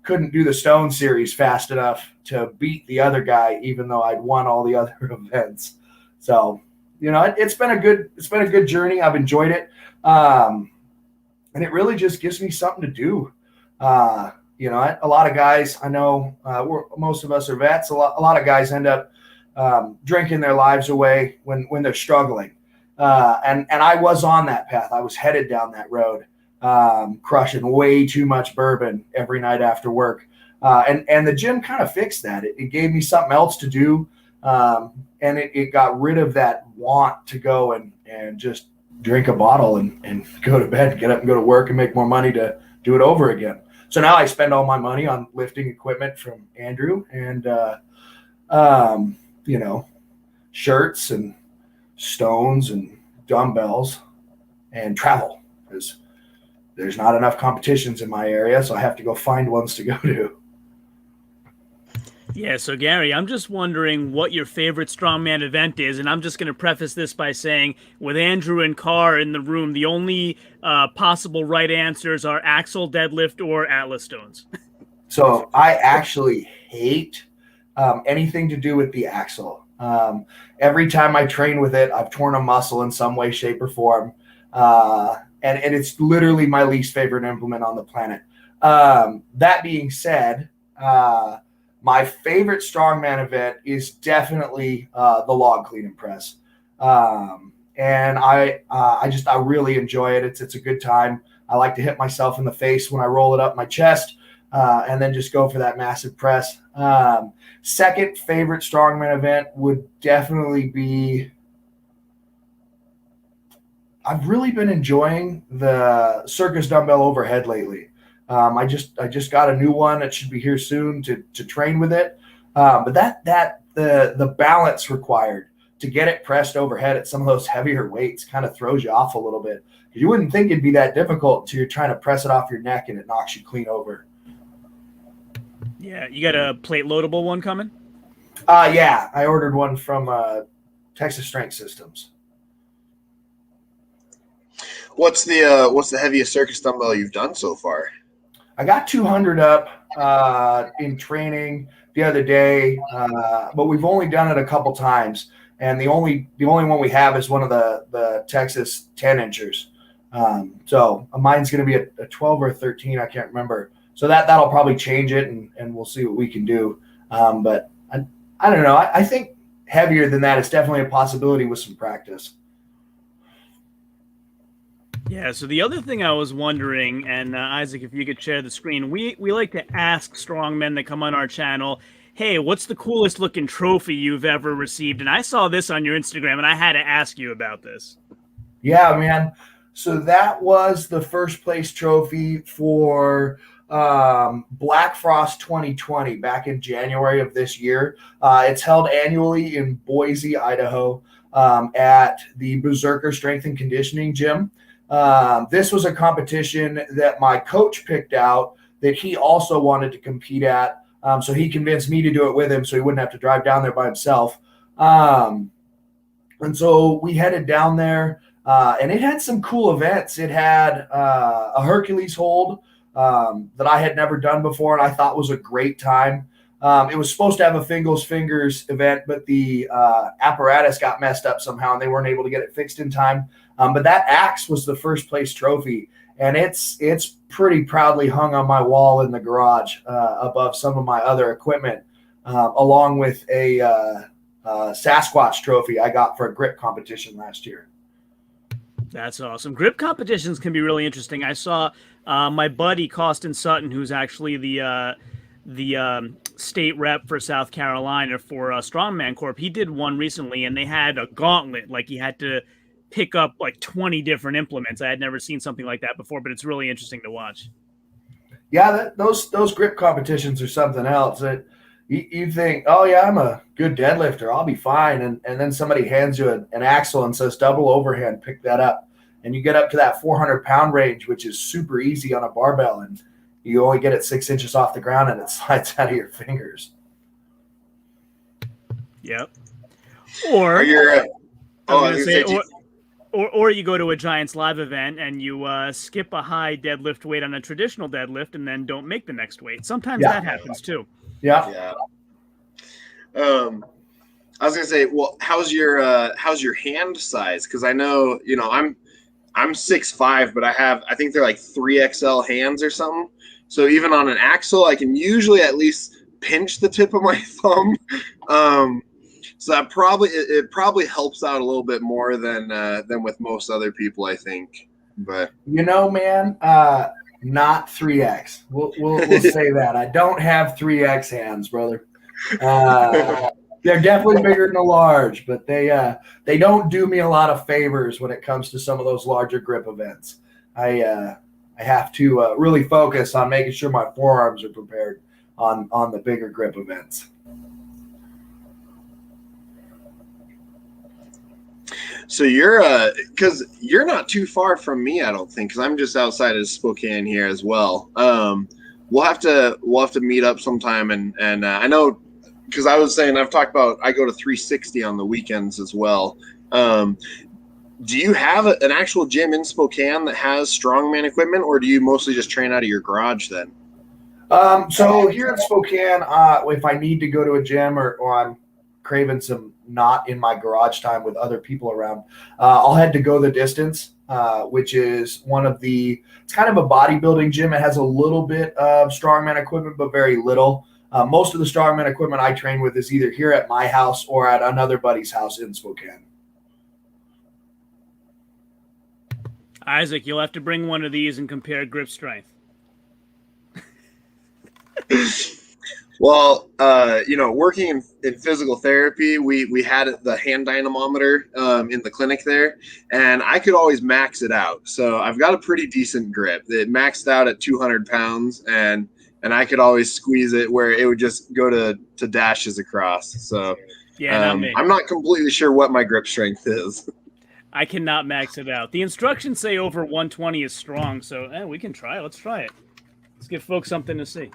couldn't do the stone series fast enough to beat the other guy, even though I'd won all the other events. So, it's been a good journey. I've enjoyed it. And it really just gives me something to do. A lot of guys I know, most of us are vets. A lot of guys end up drinking their lives away when they're struggling. And I was on that path. I was headed down that road, crushing way too much bourbon every night after work. And the gym kind of fixed that. It gave me something else to do. And it got rid of that want to go and just drink a bottle and go to bed, get up and go to work and make more money to do it over again. So now I spend all my money on lifting equipment from Andrew and, shirts and stones and dumbbells and travel, because there's not enough competitions in my area. So I have to go find ones to go to. Yeah, so Gary, I'm just wondering what your favorite strongman event is, and I'm just going to preface this by saying, with Andrew and Carr in the room, the only possible right answers are axle, deadlift, or Atlas stones. So I actually hate anything to do with the axle. Every time I train with it, I've torn a muscle in some way, shape, or form, and it's literally my least favorite implement on the planet. That being said, my favorite strongman event is definitely the log clean and press. And I really enjoy it. It's a good time. I like to hit myself in the face when I roll it up my chest, and then just go for that massive press. Second favorite strongman event would definitely be, I've really been enjoying the Circus dumbbell overhead lately. I just got a new one that should be here soon to train with it. But the balance required to get it pressed overhead at some of those heavier weights kind of throws you off a little bit. You wouldn't think it'd be that difficult until you're trying to press it off your neck and it knocks you clean over. Yeah, you got a plate loadable one coming? Yeah, I ordered one from Texas Strength Systems. What's the heaviest circus dumbbell you've done so far? I got 200 up in training the other day, but we've only done it a couple times, and the only one we have is one of the Texas 10-inchers. So mine's going to be a 12 or a 13, I can't remember. So that'll probably change it, and we'll see what we can do. But I don't know. I think heavier than that is definitely a possibility with some practice. Yeah, so the other thing I was wondering, and Isaac, if you could share the screen, we like to ask strongmen that come on our channel, hey, what's the coolest looking trophy you've ever received? And I saw this on your Instagram, and I had to ask you about this. Yeah, man. So that was the first place trophy for Black Frost 2020 back in January of this year. It's held annually in Boise, Idaho, at the Berserker Strength and Conditioning Gym. This was a competition that my coach picked out that he also wanted to compete at. So he convinced me to do it with him so he wouldn't have to drive down there by himself. And so we headed down there, and it had some cool events. It had a Hercules hold that I had never done before, and I thought was a great time. It was supposed to have a fingers event, but the apparatus got messed up somehow, and they weren't able to get it fixed in time. But that axe was the first place trophy, and it's pretty proudly hung on my wall in the garage above some of my other equipment, along with a Sasquatch trophy I got for a grip competition last year. That's awesome. Grip competitions can be really interesting. I saw my buddy Costin Sutton, who's actually the state rep for South Carolina for Strongman Corp. He did one recently, and they had a gauntlet. Like, he had to pick up like 20 different implements. I had never seen something like that before, but it's really interesting to watch. Yeah, those grip competitions are something else. That you think, oh yeah, I'm a good deadlifter, I'll be fine, and then somebody hands you an axle and says double overhand, pick that up, and you get up to that 400-pound range, which is super easy on a barbell, and you only get it 6 inches off the ground, and it slides out of your fingers. Yep. Or Or you go to a Giants Live event and you skip a high deadlift weight on a traditional deadlift and then don't make the next weight. Sometimes that happens too. Yeah. I was gonna say, well, how's your hand size? Because I know, I'm 6'5", but I think they're like 3XL hands or something. So even on an axle, I can usually at least pinch the tip of my thumb. So that probably helps out a little bit more than with most other people, I think. But Man, not 3X. We'll say that. I don't have 3X hands, brother. They're definitely bigger than a large, but they don't do me a lot of favors when it comes to some of those larger grip events. I have to really focus on making sure my forearms are prepared on the bigger grip events. so because you're not too far from me, I don't think, because I'm just outside of Spokane here as well. We'll have to meet up sometime, and I know, because I was saying, I've talked about, I go to 360 on the weekends as well. Do you have an actual gym in Spokane that has strongman equipment, or do you mostly just train out of your garage then? So here in Spokane, if I need to go to a gym or I'm craving some not in my garage time with other people around, I'll head to Go the Distance, which is it's kind of a bodybuilding gym. It has a little bit of strongman equipment, but very little. Most of the strongman equipment I train with is either here at my house or at another buddy's house in Spokane. Isaac, you'll have to bring one of these and compare grip strength. Well, working in physical therapy, we had the hand dynamometer in the clinic there, and I could always max it out. So I've got a pretty decent grip. It maxed out at 200 pounds, and I could always squeeze it where it would just go to dashes across. So yeah, not me. I'm not completely sure what my grip strength is. I cannot max it out. The instructions say over 120 is strong, so we can try it. Let's try it. Let's give folks something to see.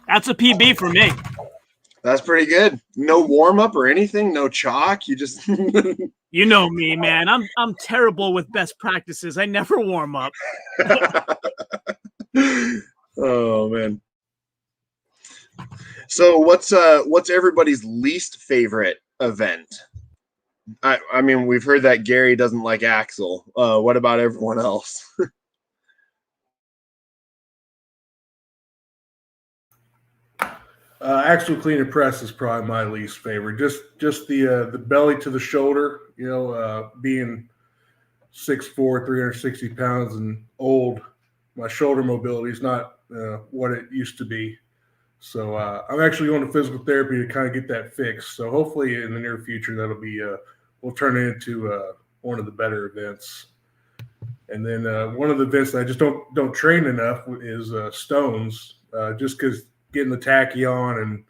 That's a PB for me. That's pretty good. No warm up or anything. No chalk. You just. You know me, man. I'm terrible with best practices. I never warm up. Oh man. So what's everybody's least favorite event? I mean, we've heard that Gary doesn't like Axel. What about everyone else? Axle clean and press is probably my least favorite. Just the belly to the shoulder, being 6'4", 360 pounds and old, my shoulder mobility is not what it used to be. So I'm actually going to physical therapy to kind of get that fixed. So hopefully in the near future that'll be we'll turn it into one of the better events. And then one of the events that I just don't train enough is stones, just because getting the tacky on, and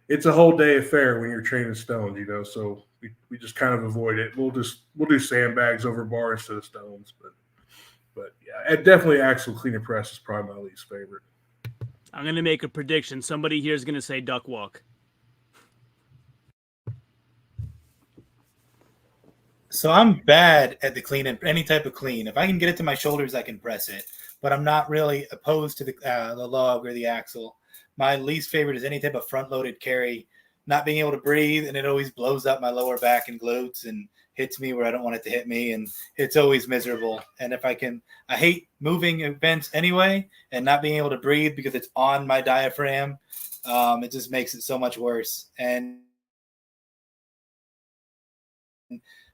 it's a whole day affair when you're training stones, so we just kind of avoid it. We'll do sandbags over bar instead of stones, but yeah, definitely axle clean and press is probably my least favorite. I'm going to make a prediction. Somebody here is going to say duck walk. So I'm bad at the clean and any type of clean. If I can get it to my shoulders, I can press it, but I'm not really opposed to the log or the axle. My least favorite is any type of front-loaded carry, not being able to breathe, and it always blows up my lower back and glutes and hits me where I don't want it to hit me, and it's always miserable. And I hate moving events anyway, and not being able to breathe because it's on my diaphragm. It just makes it so much worse. And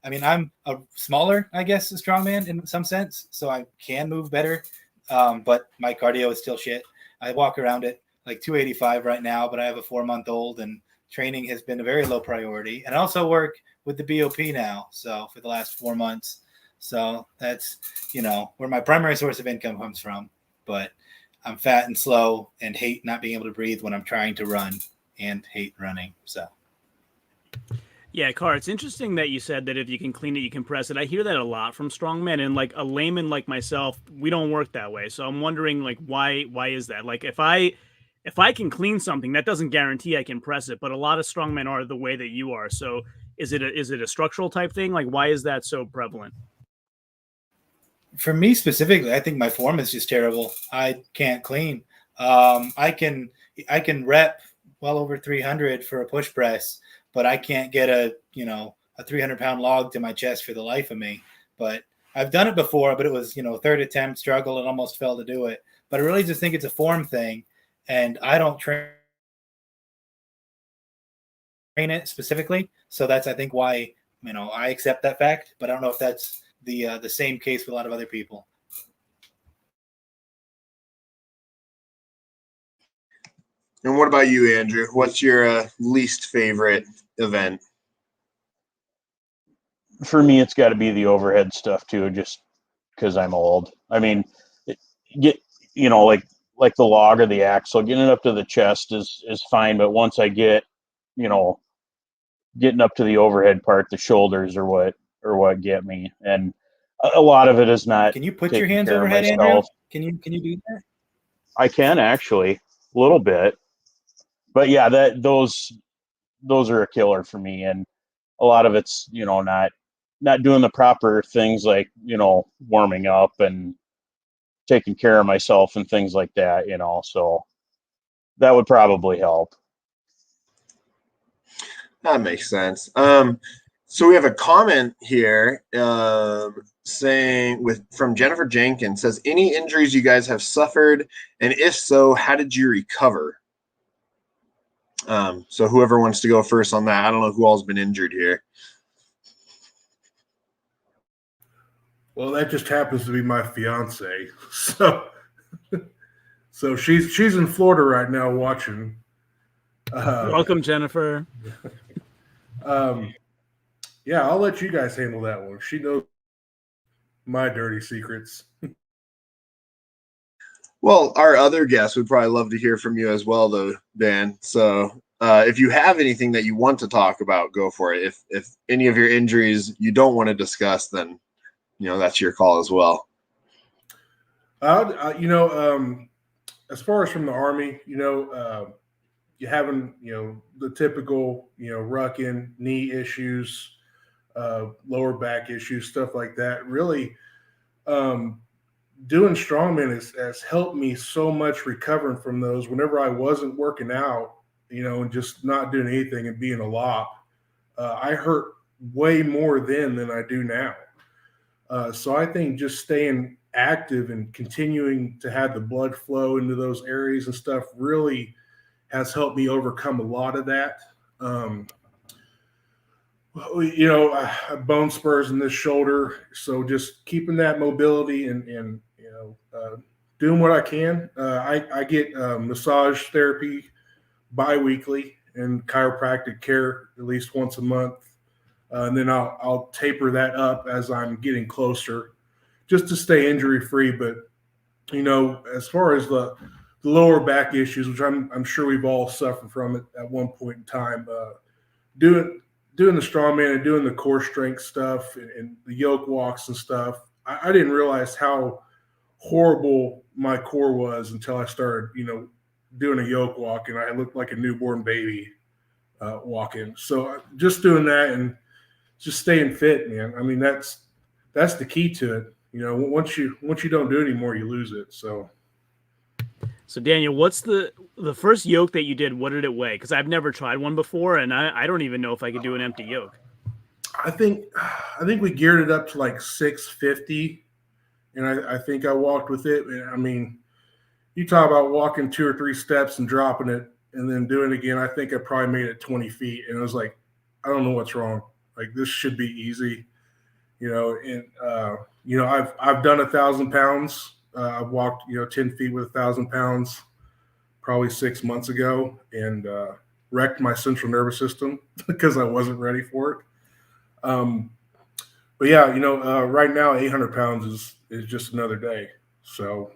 I mean, I'm a smaller, I guess, a strongman in some sense, so I can move better, but my cardio is still shit. I walk around it like 285 right now, but I have a 4-month-old, and training has been a very low priority. And I also work with the BOP now, so for the last 4 months. So that's, where my primary source of income comes from. But I'm fat and slow and hate not being able to breathe when I'm trying to run, and hate running. So. Yeah, Carr, it's interesting that you said that if you can clean it, you can press it. I hear that a lot from strongmen, and like a layman like myself, we don't work that way. So I'm wondering, like, why is that? Like, if if I can clean something, that doesn't guarantee I can press it. But a lot of strongmen are the way that you are. So is it a structural type thing? Like, why is that so prevalent? For me specifically, I think my form is just terrible. I can't clean. I can rep well over 300 for a push press, but I can't get a 300-pound log to my chest for the life of me. But I've done it before, but it was, third attempt struggle and almost fell to do it. But I really just think it's a form thing, and I don't train it specifically. So that's, I think, why, I accept that fact, but I don't know if that's the same case with a lot of other people. And what about you, Andrew? What's your least favorite event? For me, it's got to be the overhead stuff too, just because I'm old. I mean, like the log or the axle, getting it up to the chest is fine, but once I get, getting up to the overhead part, the shoulders are what get me, and a lot of it is not. Can you put your hands overhead, Andrew? Can you do that? I can actually, a little bit, but yeah, those are a killer for me, and a lot of it's not doing the proper things like warming up and taking care of myself and things like that, so that would probably help. That makes sense. So we have a comment here saying from Jennifer Jenkins, says, any injuries you guys have suffered, and if so, how did you recover? So whoever wants to go first on that. I don't know who all's been injured here. Well, that just happens to be my fiance. So she's in Florida right now watching. Welcome, Jennifer. Yeah, I'll let you guys handle that one. She knows my dirty secrets. Well, our other guests would probably love to hear from you as well, though, Dan. So if you have anything that you want to talk about, go for it. If any of your injuries you don't want to discuss, then that's your call as well. As far as from the Army, you having the typical rucking, knee issues, lower back issues, stuff like that. Really, doing strongman has helped me so much recovering from those. Whenever I wasn't working out, and just not doing anything and being a lop, I hurt way more then than I do now. So I think just staying active and continuing to have the blood flow into those areas and stuff really has helped me overcome a lot of that. Bone spurs in this shoulder. So just keeping that mobility and doing what I can. I get massage therapy bi-weekly and chiropractic care at least once a month. And then I'll taper that up as I'm getting closer just to stay injury free. But, as far as the lower back issues, which I'm sure we've all suffered from it at one point in time, doing the strongman and doing the core strength stuff and the yoke walks and stuff, I didn't realize how horrible my core was until I started, doing a yoke walk, and I looked like a newborn baby walking. So just doing that and just staying fit, man. I mean, that's the key to it. Once you don't do it anymore, you lose it. So Daniel, what's the first yoke that you did? What did it weigh? Because I've never tried one before, and I don't even know if I could do an empty yoke. I think we geared it up to like 650, and I think I walked with it. I mean, you talk about walking 2 or 3 steps and dropping it and then doing it again. I think I probably made it 20 feet, and it was like, I don't know what's wrong. Like, this should be easy, and I've done 1,000 pounds. I've walked, 10 feet with 1,000 pounds probably 6 months ago, and wrecked my central nervous system because I wasn't ready for it. But yeah, right now 800 pounds is just another day. So,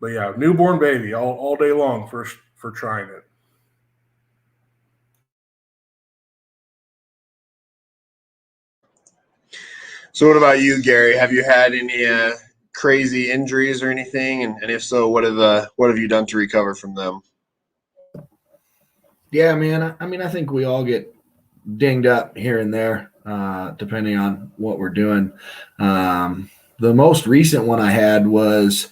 but yeah, newborn baby all day long for trying it. So what about you, Gary? Have you had any crazy injuries or anything? And if so, what have you done to recover from them? Yeah, man. I mean, I think we all get dinged up here and there, depending on what we're doing. The most recent one I had was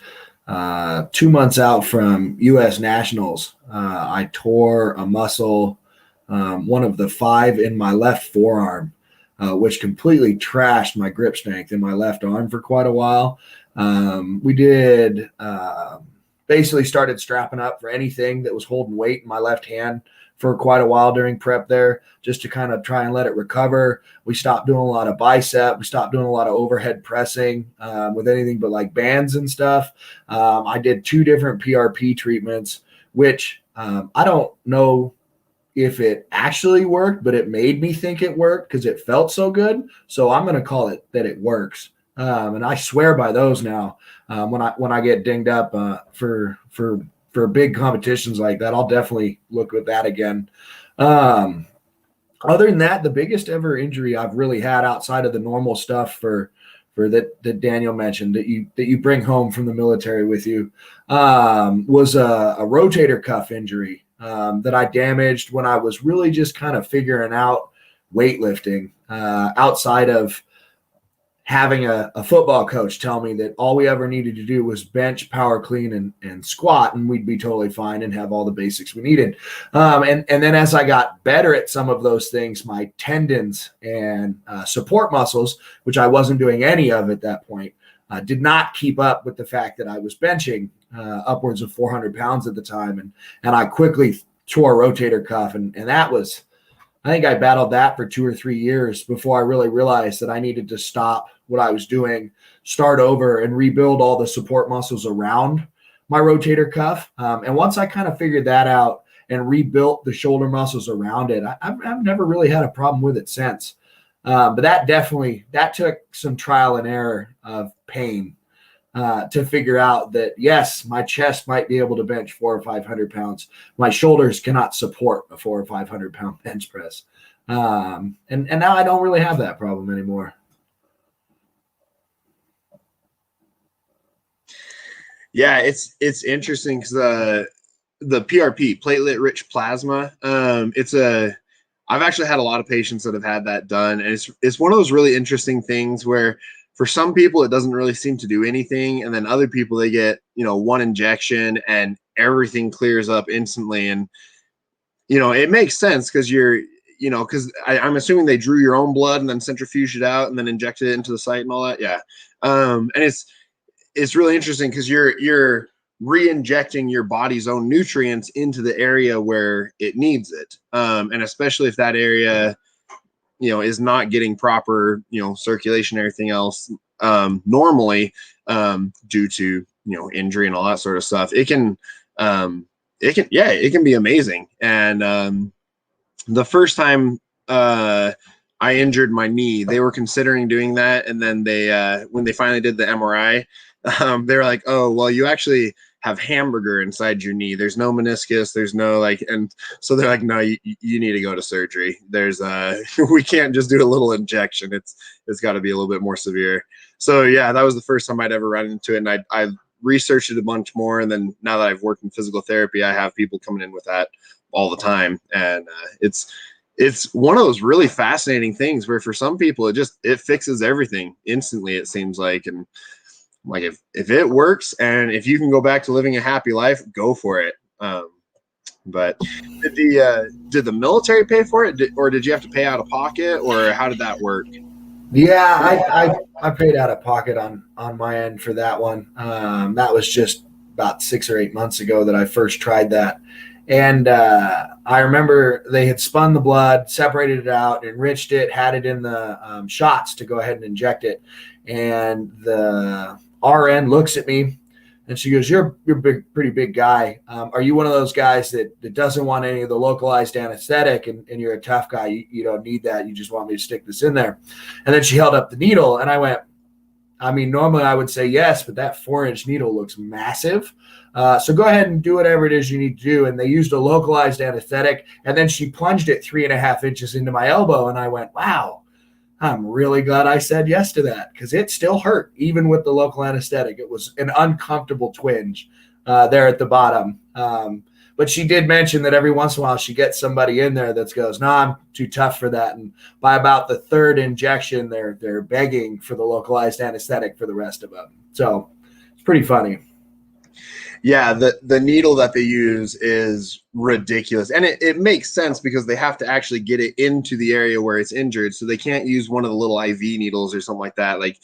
2 months out from U.S. Nationals. I tore a muscle, one of the 5 in my left forearm, which completely trashed my grip strength in my left arm for quite a while. We did basically started strapping up for anything that was holding weight in my left hand for quite a while during prep there, just to kind of try and let it recover. We stopped doing a lot of bicep. We stopped doing a lot of overhead pressing with anything but like bands and stuff. I did 2 different PRP treatments, which I don't know if it actually worked, but it made me think it worked because it felt so good. So I'm going to call it that it works. And I swear by those now. When I get dinged up for big competitions like that, I'll definitely look at that again. Other than that, the biggest ever injury I've really had outside of the normal stuff for that Daniel mentioned that you bring home from the military with you was a rotator cuff injury that I damaged when I was really just kind of figuring out weightlifting outside of having a football coach tell me that all we ever needed to do was bench, power clean, and squat, and we'd be totally fine and have all the basics we needed. And then as I got better at some of those things, my tendons and support muscles, which I wasn't doing any of at that point, did not keep up with the fact that I was benching upwards of 400 pounds at the time. And I quickly tore a rotator cuff, and that was, I think I battled that for 2 or 3 years before I really realized that I needed to stop what I was doing, start over, and rebuild all the support muscles around my rotator cuff. And once I kind of figured that out and rebuilt the shoulder muscles around it, I've never really had a problem with it since. But that took some trial and error of pain to figure out that, yes, my chest might be able to bench 400 or 500 pounds. My shoulders cannot support a 400 or 500 pound bench press. And now I don't really have that problem anymore. Yeah, it's interesting because the PRP, platelet rich plasma, I've actually had a lot of patients that have had that done, and it's one of those really interesting things where for some people it doesn't really seem to do anything, and then other people, they get, one injection and everything clears up instantly. And it makes sense because because I'm assuming they drew your own blood and then centrifuged it out and then injected it into the site and all that. Yeah. And it's really interesting because you're re-injecting your body's own nutrients into the area where it needs it. And especially if that area, is not getting proper, circulation and everything else normally due to, injury and all that sort of stuff, it can be amazing. And the first time I injured my knee, they were considering doing that. And then when they finally did the MRI, they were like, oh, well, you actually have hamburger inside your knee. There's no meniscus. There's no and so they're like, no, you need to go to surgery. There's we can't just do a little injection. It's got to be a little bit more severe. So yeah, that was the first time I'd ever run into it. And I researched it a bunch more. And then now that I've worked in physical therapy, I have people coming in with that all the time. And it's one of those really fascinating things where for some people, it fixes everything instantly, it seems like. And like, if it works and if you can go back to living a happy life, go for it. But did the military pay for it, or did you have to pay out of pocket, or how did that work? Yeah, I paid out of pocket on my end for that one. That was just about 6 or 8 months ago that I first tried that. And I remember they had spun the blood, separated it out, enriched it, had it in the shots to go ahead and inject it. And the RN looks at me and she goes, you're a pretty big guy. Are you one of those guys that doesn't want any of the localized anesthetic and you're a tough guy? You don't need that. You just want me to stick this in there. And then she held up the needle and I went, I mean, normally I would say yes, but that 4-inch needle looks massive. So go ahead and do whatever it is you need to do. And they used a localized anesthetic. And then she plunged it 3.5 inches into my elbow. And I went, wow, I'm really glad I said yes to that because it still hurt, even with the local anesthetic. It was an uncomfortable twinge there at the bottom. But she did mention that every once in a while she gets somebody in there that goes, no, I'm too tough for that. And by about the third injection, they're begging for the localized anesthetic for the rest of them. So it's pretty funny. Yeah, the needle that they use is ridiculous. And it makes sense because they have to actually get it into the area where it's injured. So they can't use one of the little IV needles or something like that. Like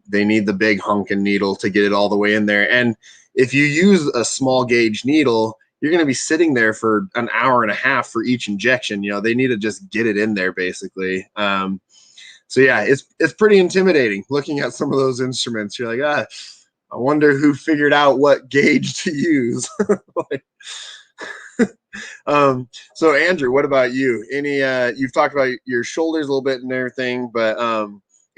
they need the big hunking needle to get it all the way in there. And if you use a small gauge needle, you're going to be sitting there for an hour and a half for each injection. You know, they need to just get it in there basically. So yeah, it's pretty intimidating looking at some of those instruments. You're like, I wonder who figured out what gauge to use. So Andrew, what about you? Any you've talked about your shoulders a little bit and everything, but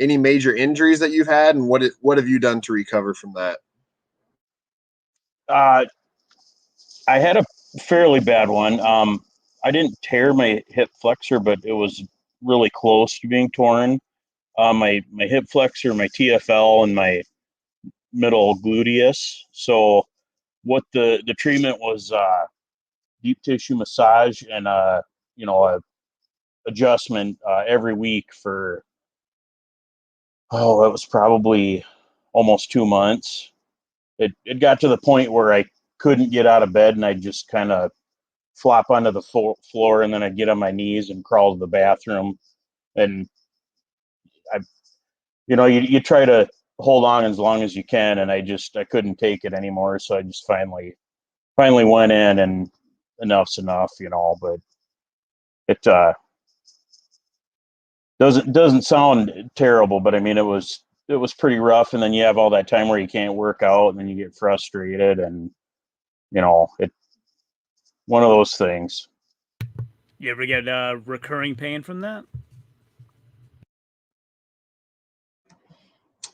any major injuries that you've had, and what have you done to recover from that? I had a fairly bad one. I didn't tear my hip flexor, but it was really close to being torn. My hip flexor, my TFL, and my middle gluteus. So what the treatment was deep tissue massage and a adjustment every week for it was probably almost 2 months. It got to the point where I couldn't get out of bed and I just kind of flop onto the floor and then I'd get on my knees and crawl to the bathroom. And you try to hold on as long as you can, and I couldn't take it anymore. So I just finally went in, and enough's enough, but it doesn't sound terrible, but I mean, it was pretty rough. And then you have all that time where you can't work out and then you get frustrated, and it one of those things. You ever get recurring pain from that?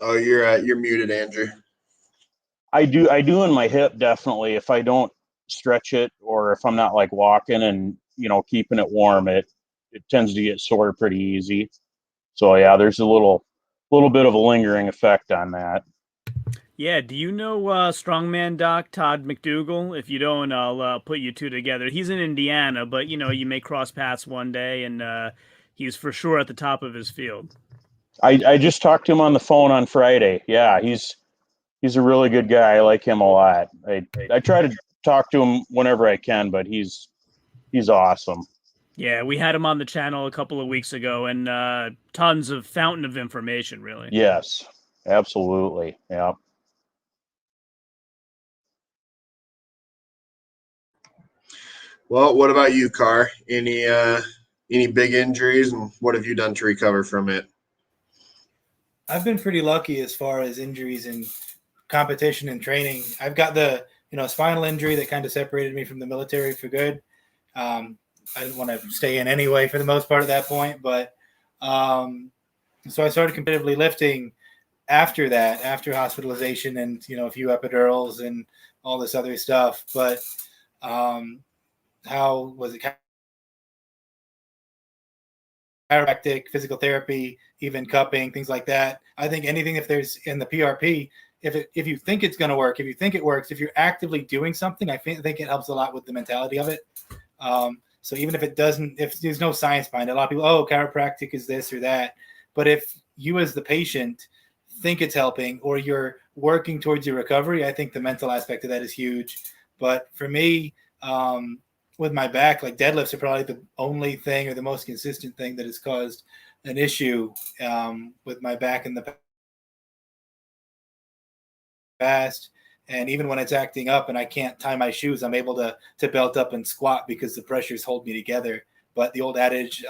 Oh, you're muted, Andrew. I do in my hip, definitely. If I don't stretch it, or if I'm not like walking and keeping it warm, it tends to get sore pretty easy. So yeah, there's a little bit of a lingering effect on that. Yeah, do you know Strongman doc Todd McDougall? If you don't, I'll put you two together. He's in Indiana, but you may cross paths one day, and he's for sure at the top of his field. I just talked to him on the phone on Friday. Yeah, he's a really good guy. I like him a lot. I try to talk to him whenever I can, but he's awesome. Yeah, we had him on the channel a couple of weeks ago, and tons of fountain of information, really. Yes, absolutely. Yeah. Well, what about you, Carr? Any big injuries, and what have you done to recover from it? I've been pretty lucky as far as injuries in competition and training. I've got the spinal injury that kind of separated me from the military for good. I didn't want to stay in anyway for the most part at that point, but so I started competitively lifting after that, after hospitalization and a few epidurals and all this other stuff. But how was it? Chiropractic, physical therapy, even cupping, things like that. I think anything, if there's in the PRP, if you think it's going to work, if you think it works, if you're actively doing something, I think it helps a lot with the mentality of it. So even if it doesn't, if there's no science behind it, a lot of people, chiropractic is this or that. But if you as the patient think it's helping, or you're working towards your recovery, I think the mental aspect of that is huge. But for me, with my back, like deadlifts are probably the only thing or the most consistent thing that has caused an issue with my back in the past. And even when it's acting up and I can't tie my shoes, I'm able to belt up and squat because the pressures hold me together. But the old adage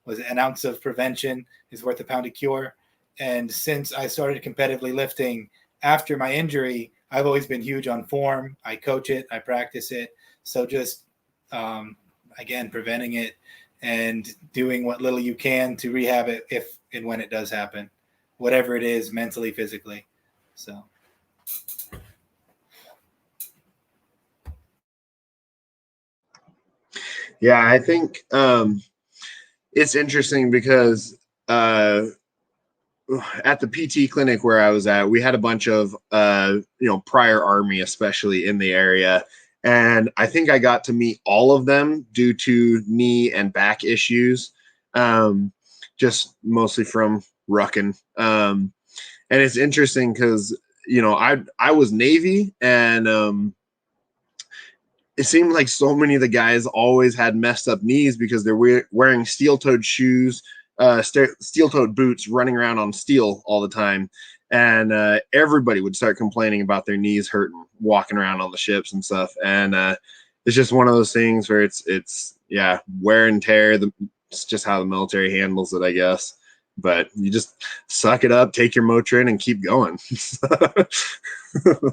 was an ounce of prevention is worth a pound of cure. And since I started competitively lifting after my injury, I've always been huge on form. I coach it, I practice it. So just, again, preventing it and doing what little you can to rehab it if and when it does happen, whatever it is, mentally, physically. So. Yeah, I think it's interesting because at the PT clinic where I was at, we had a bunch of prior Army, especially in the area. And I think I got to meet all of them due to knee and back issues, just mostly from rucking. And it's interesting because, I was Navy, and it seemed like so many of the guys always had messed up knees because they're wearing steel-toed shoes, steel-toed boots, running around on steel all the time. And everybody would start complaining about their knees hurting walking around on the ships and stuff. And it's just one of those things where it's wear and tear. It's just how the military handles it, I guess. But you just suck it up, take your Motrin, and keep going.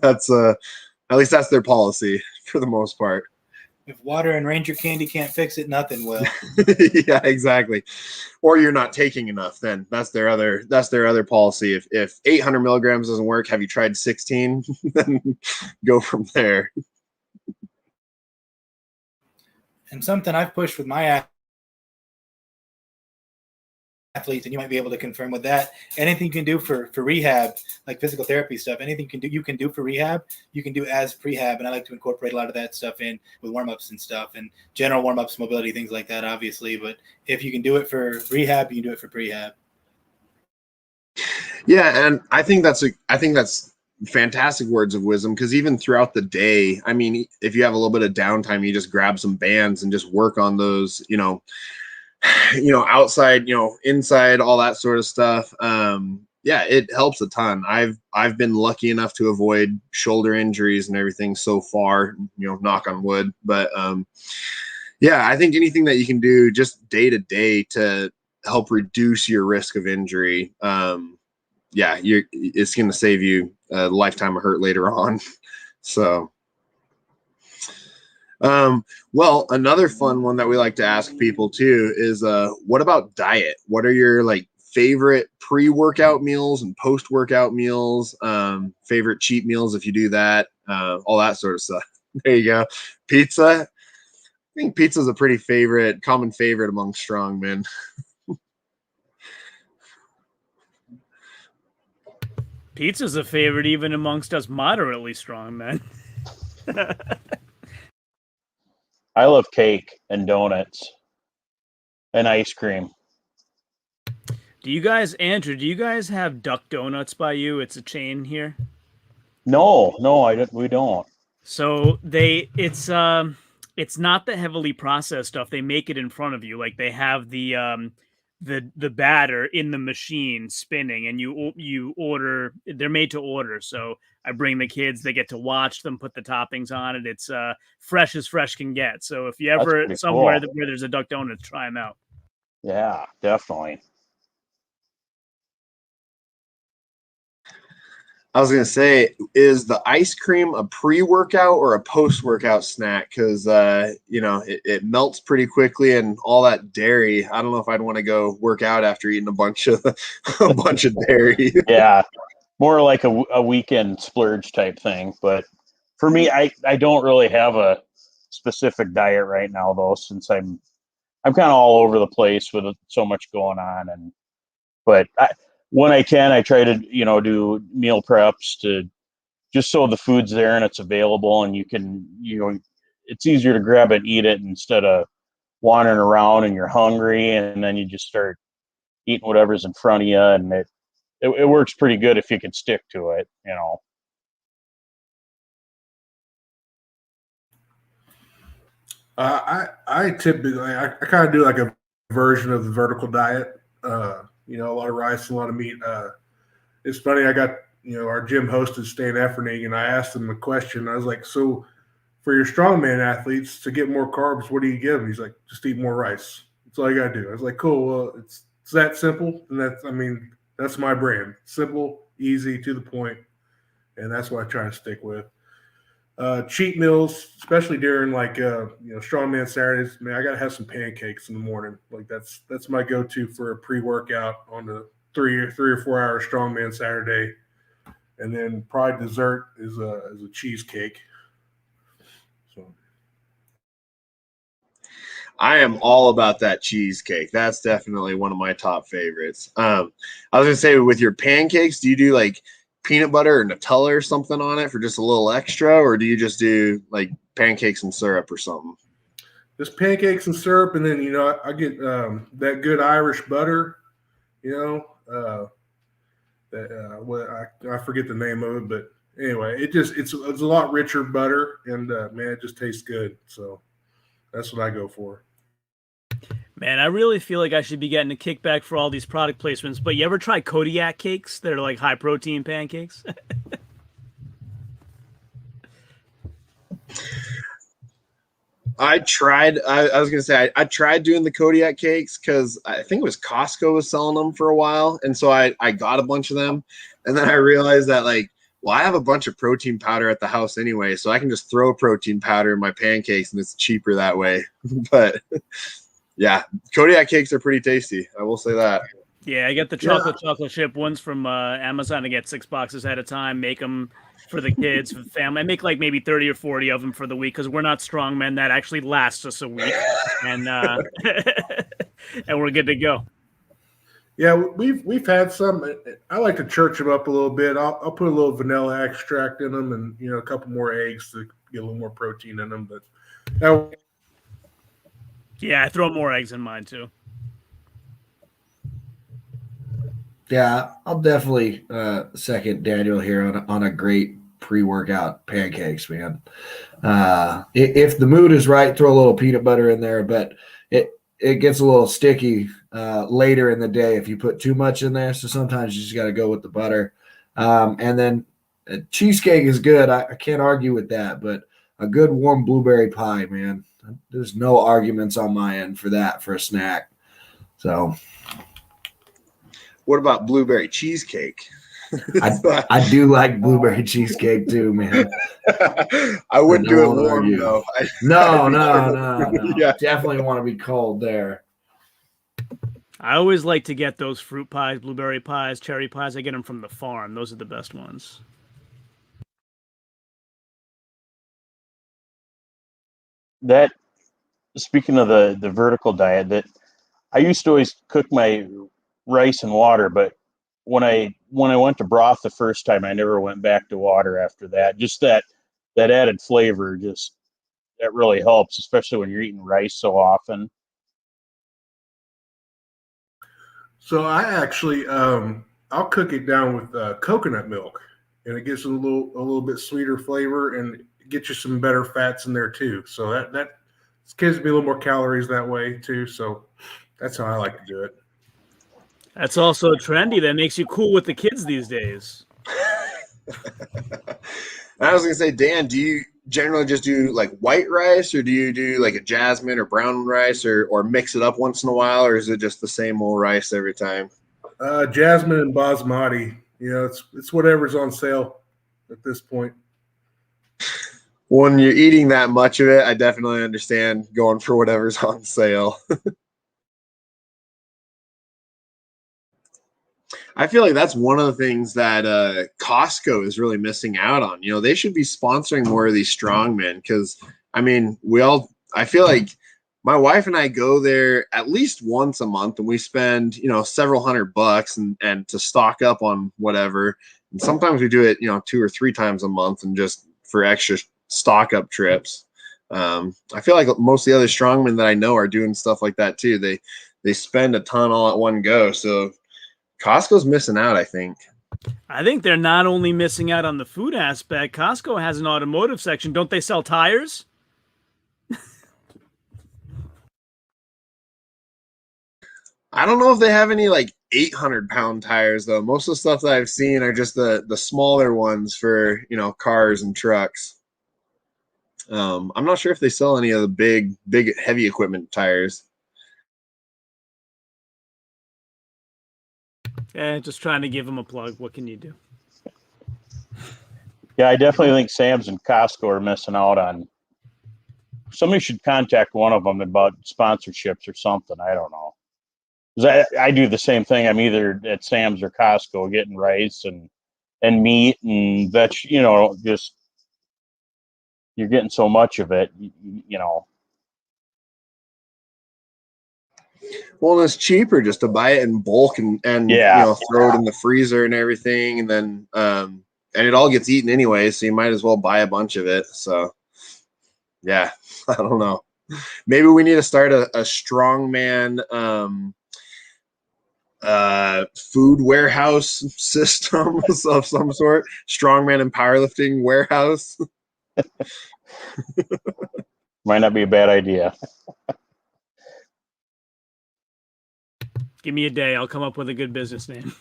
That's at least that's their policy for the most part. If water and Ranger candy can't fix it, nothing will. Yeah, exactly. Or you're not taking enough. Then that's their other policy. If 800 milligrams doesn't work, have you tried 16? Then go from there. And something I've pushed with my athletes, and you might be able to confirm with that, anything you can do for rehab, like physical therapy stuff, anything you can do for rehab, you can do as prehab. And I like to incorporate a lot of that stuff in with warm-ups and stuff, and general warm-ups, mobility, things like that, obviously. But if you can do it for rehab, you can do it for prehab. Yeah, and I think that's fantastic words of wisdom, because even throughout the day, I mean, if you have a little bit of downtime, you just grab some bands and just work on those, outside, inside, all that sort of stuff. It helps a ton. I've been lucky enough to avoid shoulder injuries and everything so far, knock on wood. But I think anything that you can do just day to day to help reduce your risk of injury, it's going to save you a lifetime of hurt later on. So well, another fun one that we like to ask people too is what about diet? What are your favorite pre-workout meals and post-workout meals, favorite cheat meals if you do that, all that sort of stuff. There you go. Pizza. I think pizza is a pretty common favorite among strongmen. Pizza's a favorite even amongst us moderately strong men. I love cake and donuts and ice cream. Andrew, do you guys have Duck Donuts by you? It's a chain here. No, we don't. So it's not the heavily processed stuff. They make it in front of you. Like they have the batter in the machine spinning, and you order. They're made to order. So I bring the kids. They get to watch them put the toppings on it. It's fresh as fresh can get. So if you ever somewhere where there's a Duck Donuts, try them out. Yeah, definitely. I was going to say, is the ice cream a pre-workout or a post-workout snack? Because, it melts pretty quickly, and all that dairy, I don't know if I'd want to go work out after eating a bunch of dairy. Yeah, more like a weekend splurge type thing. But for me, I don't really have a specific diet right now, though, since I'm kind of all over the place with so much going on. But when I can, I try to, do meal preps to just so the food's there and it's available, and you can, it's easier to grab it and eat it instead of wandering around and you're hungry and then you just start eating whatever's in front of you. And it works pretty good if you can stick to it, I typically, I kind of do like a version of the vertical diet. A lot of rice, a lot of meat. It's funny. I got, our gym hosted Stan Efferning, and I asked him a question. I was like, so for your strongman athletes to get more carbs, what do you give them? He's like, just eat more rice. That's all you got to do. I was like, cool. Well, it's that simple. And that's my brand. Simple, easy, to the point. And that's what I try to stick with. Cheat meals, especially during strongman Saturdays, man, I gotta have some pancakes in the morning. Like that's my go-to for a pre-workout on the 3 or 4 hour strongman Saturday. And then probably dessert is a cheesecake. So I am all about that cheesecake. That's definitely one of my top favorites. I was gonna say, with your pancakes, do you do like peanut butter or Nutella or something on it for just a little extra, or do you just do like pancakes and syrup or something? Just pancakes and syrup, and then I get that good Irish butter. You know, what I forget the name of it, but anyway, it's a lot richer butter, and man, it just tastes good. So that's what I go for. Man, I really feel like I should be getting a kickback for all these product placements. But you ever try Kodiak cakes? They're like high protein pancakes. I tried. I was gonna say I tried doing the Kodiak cakes because I think it was Costco was selling them for a while, and so I got a bunch of them, and then I realized that like, well, I have a bunch of protein powder at the house anyway, so I can just throw protein powder in my pancakes, and it's cheaper that way. But yeah, Kodiak cakes are pretty tasty. I will say that. Yeah, I get the chocolate chip ones from Amazon. I get 6 boxes at a time. Make them for the kids, for the family. I make like maybe 30 or 40 of them for the week because we're not strong men. That actually lasts us a week, and and we're good to go. Yeah, we've had some. I like to church them up a little bit. I'll put a little vanilla extract in them, and a couple more eggs to get a little more protein in them. But now, yeah, I throw more eggs in mine too. Yeah, I'll definitely second Daniel here on a great pre-workout pancakes, man. If the mood is right, throw a little peanut butter in there, but it gets a little sticky later in the day if you put too much in there. So sometimes you just got to go with the butter. And then cheesecake is good. I can't argue with that, but a good warm blueberry pie, man. There's no arguments on my end for that for a snack. So. What about blueberry cheesecake? I do like blueberry cheesecake too, man. I wouldn't do it warm though. No. Yeah. Definitely want to be cold there. I always like to get those fruit pies, blueberry pies, cherry pies. I get them from the farm. Those are the best ones. That, speaking of the vertical diet, that I used to always cook my rice and water, but when I went to broth the first time, I never went back to water after that. Just that added flavor, just that really helps, especially when you're eating rice so often. So I actually I'll cook it down with coconut milk, and it gives it a little bit sweeter flavor and get you some better fats in there too. So that gives me a little more calories that way too. So that's how I like to do it. That's also trendy. That makes you cool with the kids these days. I was gonna say, Dan, do you generally just do like white rice, or do you do like a jasmine or brown rice, or mix it up once in a while, or is it just the same old rice every time? Jasmine and basmati. It's whatever's on sale at this point. When you're eating that much of it, I definitely understand going for whatever's on sale. I feel like that's one of the things that Costco is really missing out on. They should be sponsoring more of these strongmen because, I mean, I feel like my wife and I go there at least once a month and we spend, several $100 and to stock up on whatever. And sometimes we do it, 2 or 3 times a month and just for extra stock up trips. I feel like most of the other strongmen that I know are doing stuff like that too. They spend a ton all at one go. So Costco's missing out, I think. I think they're not only missing out on the food aspect. Costco has an automotive section. Don't they sell tires? I don't know if they have any like 800-pound tires though. Most of the stuff that I've seen are just the smaller ones for cars and trucks. I'm not sure if they sell any of the big heavy equipment tires. Just trying to give them a plug. What can you do? Yeah, I definitely think Sam's and Costco are missing out on. Somebody should contact one of them about sponsorships or something. I don't know. 'Cause I do the same thing. I'm either at Sam's or Costco getting rice and meat and veg. Just you're getting so much of it. Well, it's cheaper just to buy it in bulk and Yeah. throw it in the freezer and everything, and then and it all gets eaten anyway, so you might as well buy a bunch of it. So yeah, I don't know. Maybe we need to start a strongman food warehouse system of some sort. Strongman and powerlifting warehouse. Might not be a bad idea. Give me a day. I'll come up with a good business name.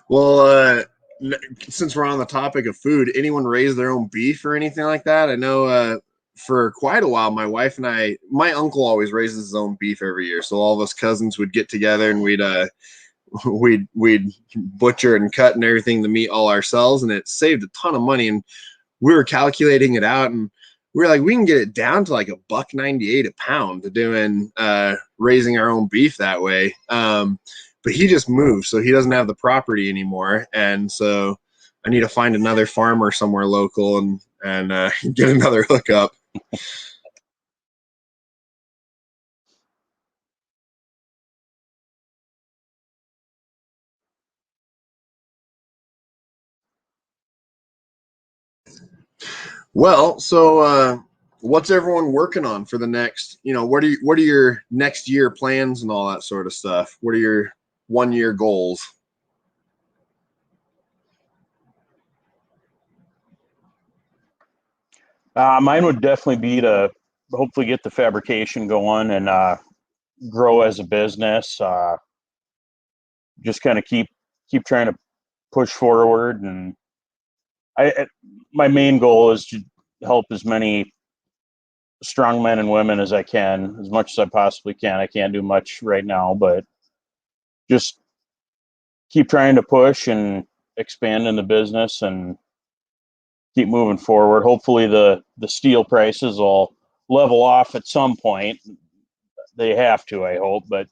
Well, since we're on the topic of food, anyone raise their own beef or anything like that? I know for quite a while, my wife and my uncle always raises his own beef every year. So all of us cousins would get together and we'd butcher and cut and everything, the meat all ourselves, and it saved a ton of money. And we were calculating it out, and we were like, we can get it down to like $1.98 a pound doing raising our own beef that way. But he just moved, so he doesn't have the property anymore, and so I need to find another farmer somewhere local and get another hookup. Well, so what's everyone working on for the next, what are your next year plans and all that sort of stuff? What are your 1 year goals? Mine would definitely be to hopefully get the fabrication going and grow as a business. Just kind of keep trying to push forward, and my main goal is to help as many strong men and women as I can, as much as I possibly can. I can't do much right now, but just keep trying to push and expand in the business and keep moving forward. Hopefully the steel prices will level off at some point. They have to, I hope, but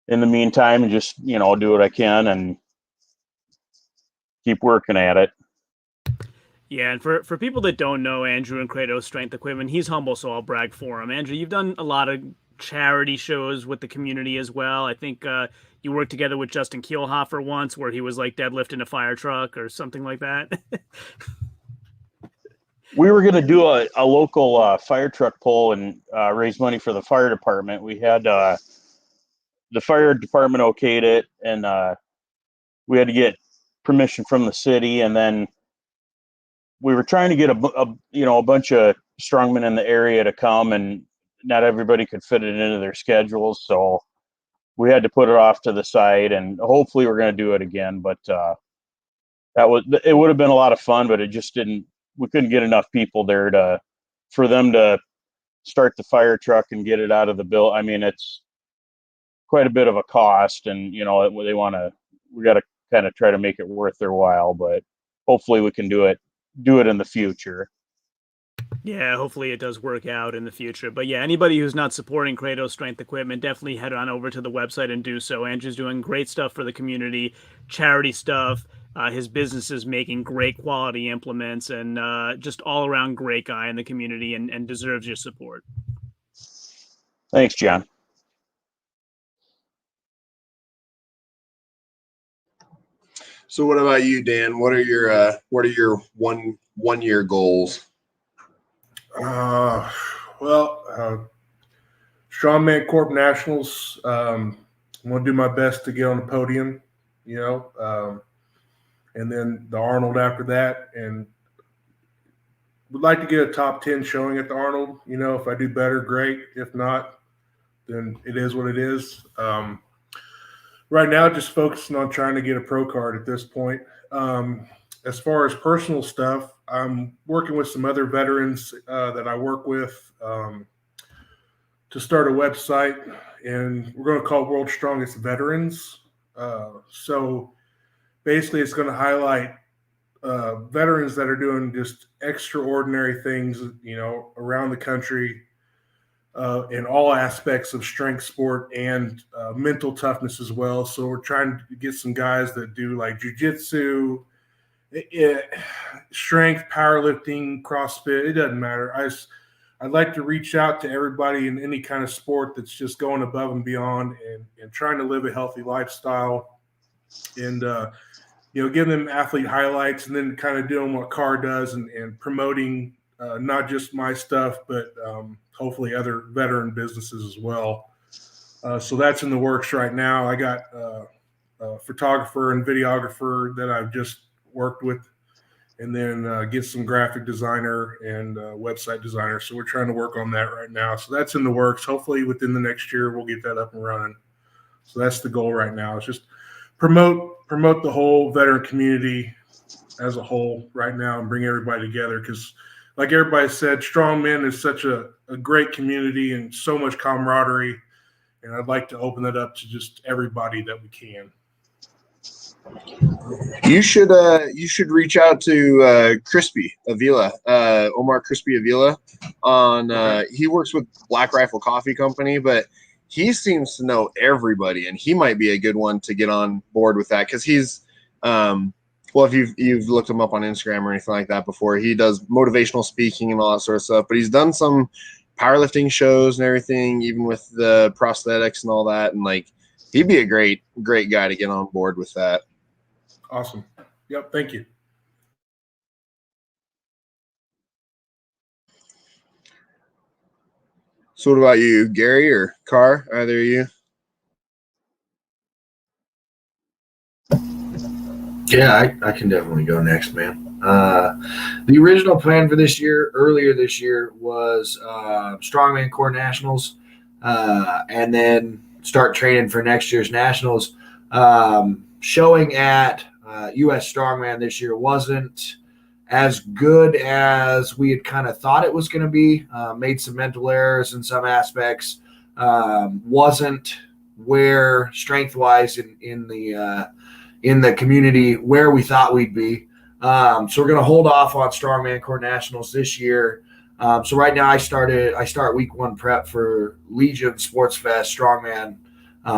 in the meantime, just, do what I can and keep working at it. Yeah, and for people that don't know Andrew and Kratos Strength Equipment, he's humble, so I'll brag for him. Andrew, you've done a lot of charity shows with the community as well. I think you worked together with Justin Kielhofer once, where he was like deadlifting a fire truck or something like that. We were going to do a local fire truck pull and raise money for the fire department. We had the fire department okayed it, and we had to get permission from the city, and then we were trying to get a bunch of strongmen in the area to come, and not everybody could fit it into their schedules, so we had to put it off to the side, and hopefully we're going to do it again. But it would have been a lot of fun, but it just didn't. We couldn't get enough people there for them to start the fire truck and get it out of the bill. I mean, it's quite a bit of a cost, and we got to kind of try to make it worth their while, but hopefully we can do it in the future. Yeah, hopefully it does work out in the future. But yeah, anybody who's not supporting Kratos Strength Equipment, definitely head on over to the website and do so. Andrew's doing great stuff for the community, charity stuff. His business is making great quality implements, and just all around great guy in the community, and deserves your support. Thanks, John. So what about you, Dan? What are your 1 year goals? Strongman Corp Nationals. I'm going to do my best to get on the podium, and then the Arnold after that. And would like to get a top 10 showing at the Arnold. If I do better, great. If not, then it is what it is. Right now, just focusing on trying to get a pro card at this point. As far as personal stuff, I'm working with some other veterans that I work with to start a website, and we're going to call it World's Strongest Veterans. So basically, it's going to highlight veterans that are doing just extraordinary things, around the country in all aspects of strength sport and mental toughness as well. So we're trying to get some guys that do like jiu-jitsu, strength, powerlifting, CrossFit. It doesn't matter. I'd like to reach out to everybody in any kind of sport that's just going above and beyond and trying to live a healthy lifestyle and, give them athlete highlights and then kind of doing what Carr does and promoting not just my stuff, but hopefully other veteran businesses as well. So that's in the works right now. I got a photographer and videographer that I've just worked with, and then get some graphic designer and website designer. So we're trying to work on that right now. So that's in the works. Hopefully within the next year, we'll get that up and running. So that's the goal right now. It's just promote the whole veteran community as a whole right now and bring everybody together. Because like everybody said, Strongman is such a great community and so much camaraderie. And I'd like to open it up to just everybody that we can. You should reach out to Crispy Avila, Omar Crispy Avila. He works with Black Rifle Coffee Company, but he seems to know everybody, and he might be a good one to get on board with that because he's if you've looked him up on Instagram or anything like that before, he does motivational speaking and all that sort of stuff. But he's done some powerlifting shows and everything, even with the prosthetics and all that, and like he'd be a great guy to get on board with that. Awesome. Yep. Thank you. So what about you, Gary or Carr? Either of you? Yeah, I can definitely go next, man. The original plan for earlier this year, was Strongman Core Nationals, and then start training for next year's Nationals. Showing at U.S. Strongman this year wasn't as good as we had kind of thought it was going to be. Made some mental errors in some aspects. Wasn't where strength-wise in the community where we thought we'd be. So we're going to hold off on Strongman Core Nationals this year. So right now I start week 1 prep for Legion Sports Fest Strongman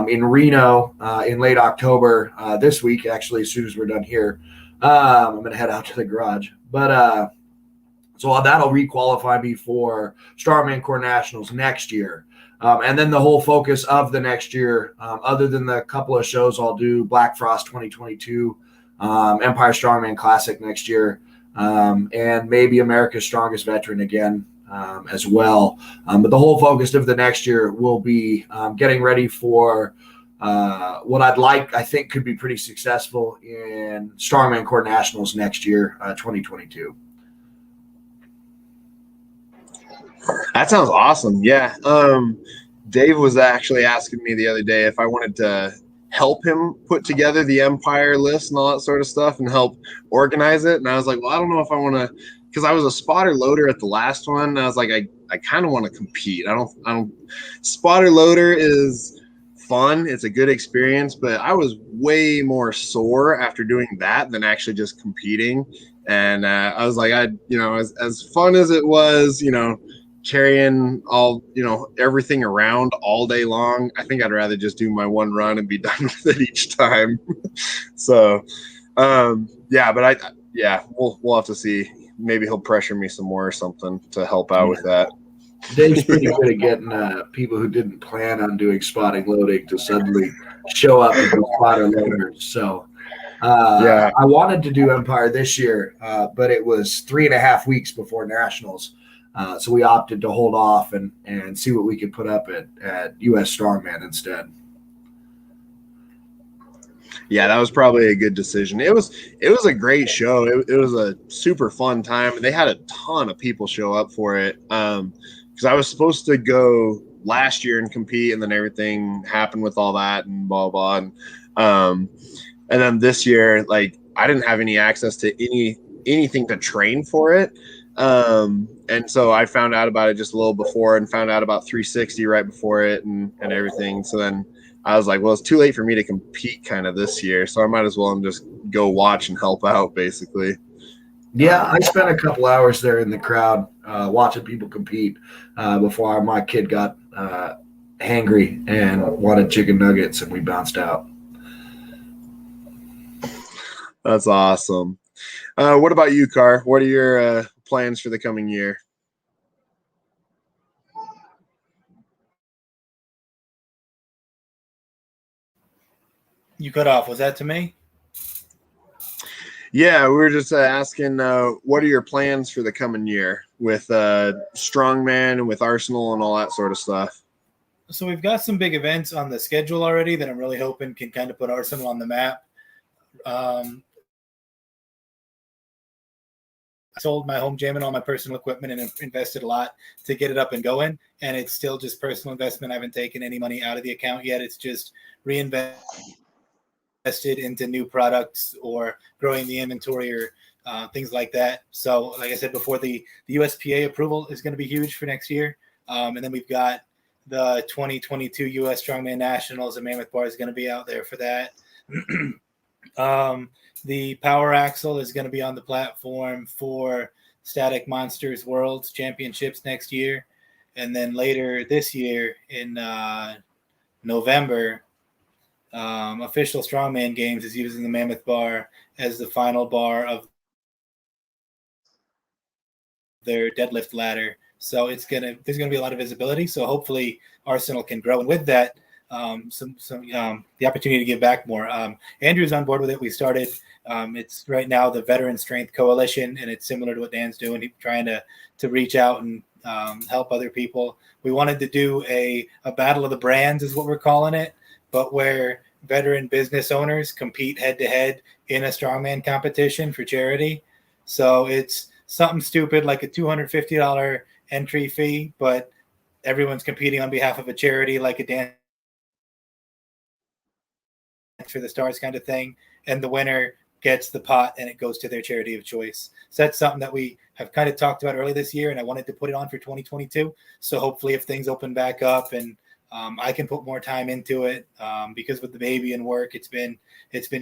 in Reno in late October this week, actually, as soon as we're done here. I'm going to head out to the garage. But so that'll requalify me for Strongman Core Nationals next year. And then the whole focus of the next year, other than the couple of shows I'll do, Black Frost 2022, Empire Strongman Classic next year, and maybe America's Strongest Veteran again as well. But the whole focus of the next year will be getting ready for what I think could be pretty successful in Strongman Core Nationals next year, 2022. That sounds awesome. Yeah. Dave was actually asking me the other day if I wanted to help him put together the Empire list and all that sort of stuff and help organize it. And I was like, well, I don't know if I want to, because I was a spotter loader at the last one. And I was like, I kind of want to compete. I don't spotter loader is fun. It's a good experience, but I was way more sore after doing that than actually just competing. And I was like, as fun as it was, carrying all, everything around all day long, I think I'd rather just do my one run and be done with it each time. So, we'll have to see. Maybe he'll pressure me some more or something to help out with that. Dave's pretty good at getting people who didn't plan on doing spotting loading to suddenly show up and do spotter loaders. So, I wanted to do Empire this year, but it was 3.5 weeks before Nationals. So we opted to hold off and see what we could put up at U.S. Strongman instead. Yeah, that was probably a good decision. It was a great show. It was a super fun time. They had a ton of people show up for it because I was supposed to go last year and compete, and then everything happened with all that and blah blah. And then this year, like, I didn't have any access to anything to train for it. And so I found out about it just a little before and found out about 360 right before it and everything. So then I was like, well, it's too late for me to compete kind of this year. So I might as well just go watch and help out, basically. Yeah, I spent a couple hours there in the crowd watching people compete before my kid got hangry and wanted chicken nuggets, and we bounced out. That's awesome. What about you, Carr? What are your plans for the coming year? You cut off. Was that to me? Yeah, we were just asking, what are your plans for the coming year with Strongman and with Arsenal and all that sort of stuff? So we've got some big events on the schedule already that I'm really hoping can kind of put Arsenal on the map. I sold my home gym and all my personal equipment and invested a lot to get it up and going. And it's still just personal investment. I haven't taken any money out of the account yet. It's just reinvested into new products or growing the inventory or things like that. So like I said before, the USPA approval is going to be huge for next year. And then we've got the 2022 US Strongman Nationals. The Mammoth Bar is going to be out there for that. The Power Axle is going to be on the platform for Static Monsters World Championships next year. And then later this year in November, Official Strongman Games is using the Mammoth Bar as the final bar of their deadlift ladder. So there's gonna be a lot of visibility. So hopefully Arsenal can grow, and with that, the opportunity to give back more. Andrew's on board with it. We started. It's right now the Veteran Strength Coalition, and it's similar to what Dan's doing. He's trying to reach out and help other people. We wanted to do a battle of the brands, is what we're calling it, but where veteran business owners compete head to head in a strongman competition for charity. So it's something stupid like a $250 entry fee, but everyone's competing on behalf of a charity, like a Dance for the Stars kind of thing. And the winner gets the pot and it goes to their charity of choice. So that's something that we have kind of talked about early this year, and I wanted to put it on for 2022. So hopefully if things open back up and I can put more time into it, because with the baby and work, it's been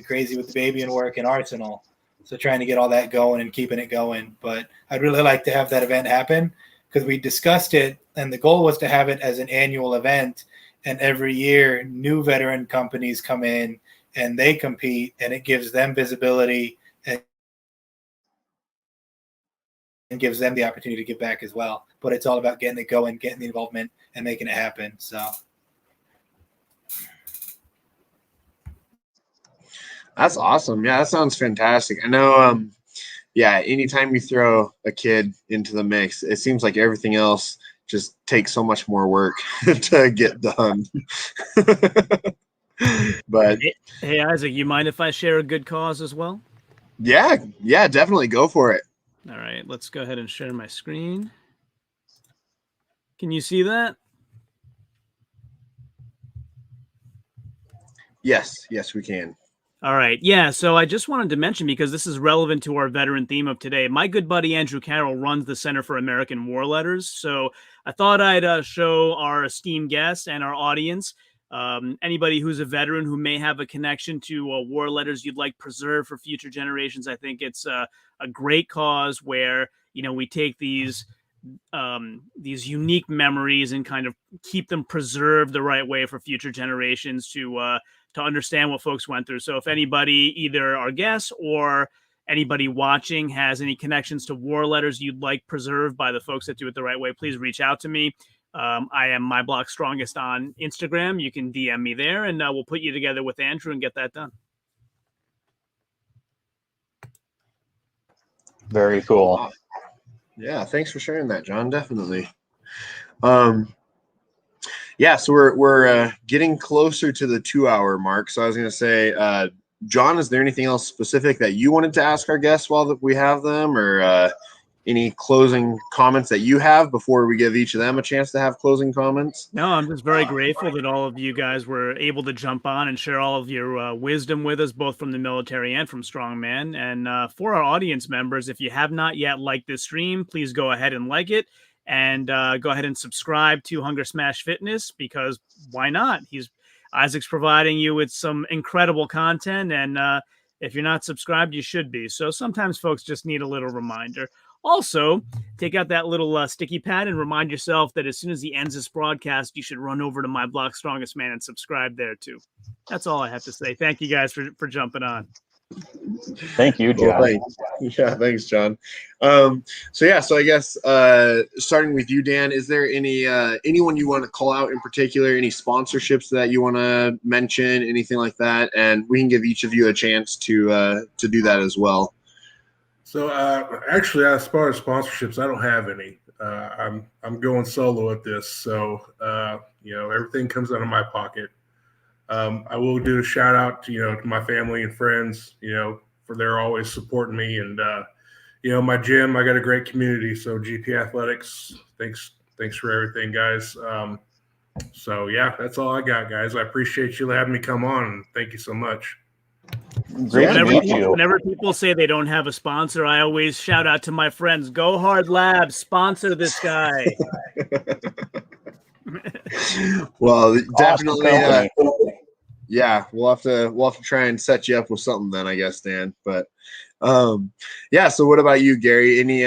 crazy with the baby and work and Arsenal. So trying to get all that going and keeping it going. But I'd really like to have that event happen, because we discussed it, and the goal was to have it as an annual event. And every year, new veteran companies come in and they compete, and it gives them visibility and gives them the opportunity to give back as well. But it's all about getting it going, getting the involvement, and making it happen. So That's awesome. Yeah, that sounds fantastic. I know, yeah, anytime you throw a kid into the mix, it seems like everything else just takes so much more work to get done. But Hey, Isaac, you mind if I share a good cause as well? yeah, definitely go for it. All right, let's go ahead and share my screen. Can you see that? Yes, we can. All right. Yeah. So I just wanted to mention, because this is relevant to our veteran theme of today, my good buddy Andrew Carroll runs the Center for American War Letters. So I thought I'd show our esteemed guests and our audience, anybody who's a veteran who may have a connection to war letters you'd like preserved for future generations. I think it's a great cause where, we take these unique memories and kind of keep them preserved the right way for future generations to understand what folks went through. So if anybody, either our guests or anybody watching, has any connections to war letters you'd like preserved by the folks that do it the right way, please reach out to me. I am My Block Strongest on Instagram. You can DM me there, and we'll put you together with Andrew and get that done. Very cool. Yeah, thanks for sharing that, John. Definitely. Yeah, so we're getting closer to the 2-hour mark. So I was going to say, John, is there anything else specific that you wanted to ask our guests while we have them, or any closing comments that you have before we give each of them a chance to have closing comments? No, I'm just very grateful that all of you guys were able to jump on and share all of your wisdom with us, both from the military and from Strongman. And for our audience members, if you have not yet liked this stream, please go ahead and like it. And go ahead and subscribe to Hunger Smash Fitness, because why not? Isaac's providing you with some incredible content, and if you're not subscribed, you should be. So sometimes folks just need a little reminder. Also, take out that little sticky pad and remind yourself that as soon as he ends this broadcast, you should run over to My Block Strongest Man and subscribe there too. That's all I have to say. Thank you guys for jumping on. Thank you, John. Thanks, John. So I guess starting with you, Dan, is there anyone you want to call out in particular? Any sponsorships that you want to mention? Anything like that? And we can give each of you a chance to do that as well. So actually, as far as sponsorships, I don't have any. I'm going solo at this, so everything comes out of my pocket. I will do a shout out to my family and friends, for they're always supporting me, and my gym. I got a great community, so GP Athletics. Thanks for everything, guys. So yeah, that's all I got, guys. I appreciate you having me come on, and thank you so much. Great to meet you. Whenever people say they don't have a sponsor, I always shout out to my friends, Go Hard Labs, sponsor this guy. Well, definitely. Awesome We'll have to try and set you up with something then, I guess, Dan. But so what about you, Gary? Any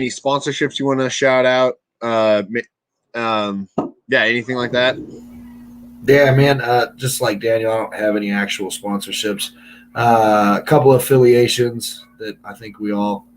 sponsorships you want to shout out? Anything like that? Yeah, man. Just like Daniel, I don't have any actual sponsorships. A couple of affiliations that I think we all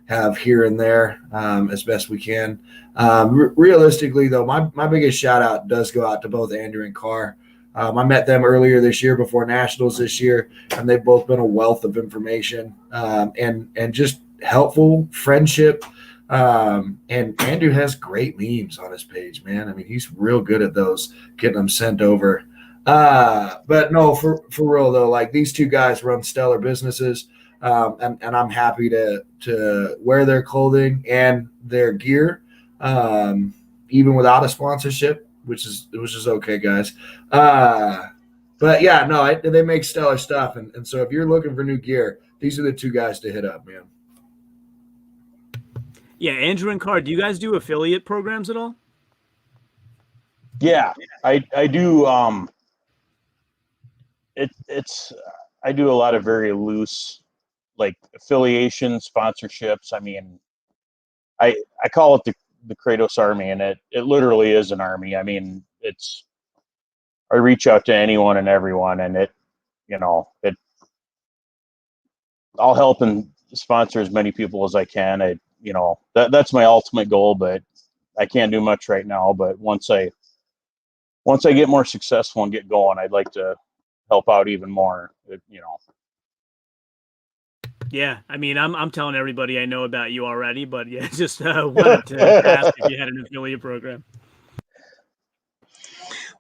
have here and there, as best we can. Realistically, though, my biggest shout out does go out to both Andrew and Carr. I met them earlier this year before Nationals this year, and they've both been a wealth of information and just helpful friendship. And Andrew has great memes on his page, man. I mean, he's real good at those, getting them sent over. But no, for real though, like these two guys run stellar businesses, and I'm happy to wear their clothing and their gear, even without a sponsorship, which is okay, guys. But yeah, no, they make stellar stuff, and so if you're looking for new gear, these are the two guys to hit up, man. Yeah, Andrew and Carr, do you guys do affiliate programs at all? Yeah, I do. I do a lot of very loose, like affiliation sponsorships. I mean, I call it the Kratos Army, and it literally is an army. I mean, I reach out to anyone and everyone, and I'll help and sponsor as many people as I can. That's my ultimate goal, but I can't do much right now. But once I get more successful and get going, I'd like to help out even more. Yeah, I mean, I'm telling everybody I know about you already, but yeah, just wanted to ask if you had an affiliate program.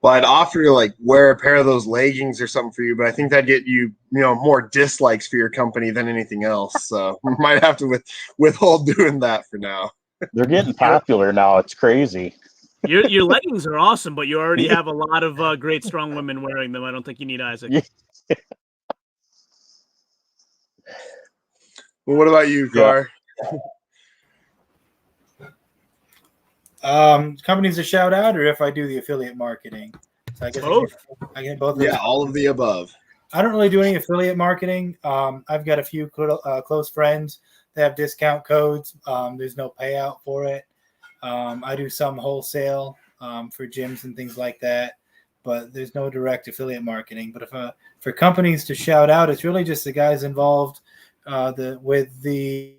Well, I'd offer to like wear a pair of those leggings or something for you, but I think that'd get you, more dislikes for your company than anything else. So we might have to withhold doing that for now. They're getting popular now. It's crazy. Your leggings are awesome, but you already have a lot of great strong women wearing them. I don't think you need Isaac. Yeah. Well, what about you, Carr? Companies to shout out, or if I do the affiliate marketing. So I guess I get both. Yeah, all of the above. I don't really do any affiliate marketing. I've got a few close friends that have discount codes. There's no payout for it. I do some wholesale for gyms and things like that, but there's no direct affiliate marketing. But for companies to shout out, it's really just the guys involved with the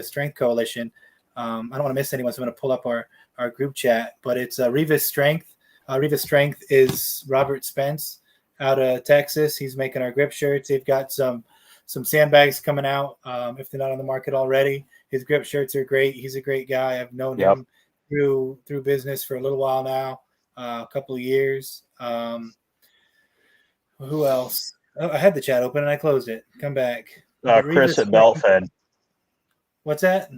Strength Coalition. I don't want to miss anyone, so I'm going to pull up our group chat. But it's Revis Strength. Revis Strength is Robert Spence out of Texas. He's making our grip shirts. They've got some sandbags coming out if they're not on the market already. His grip shirts are great. He's a great guy. I've known him through business for a little while now, a couple of years. Who else? Oh, I had the chat open and I closed it. Come back. Chris at Belfed. What's that?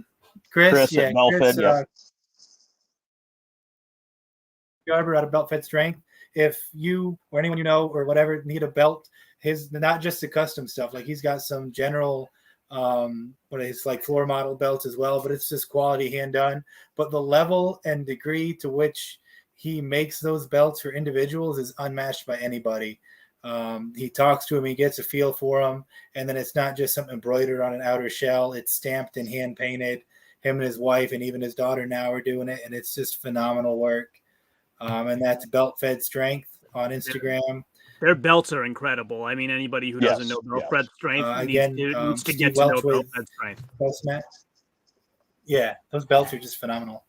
Chris at Belfed, Garber out of Beltfed Strength. If you or anyone you know or whatever need a belt, his not just the custom stuff, like he's got some general it's like floor model belts as well, but it's just quality hand done. But the level and degree to which he makes those belts for individuals is unmatched by anybody. He talks to him, he gets a feel for them, and then it's not just something embroidered on an outer shell, it's stamped and hand painted. Him and his wife and even his daughter now are doing it, and it's just phenomenal work. And that's Belt Fed Strength on Instagram. Their belts are incredible. I mean, anybody who doesn't know belt fed strength needs to get to know belt fed strength. Yeah, those belts are just phenomenal.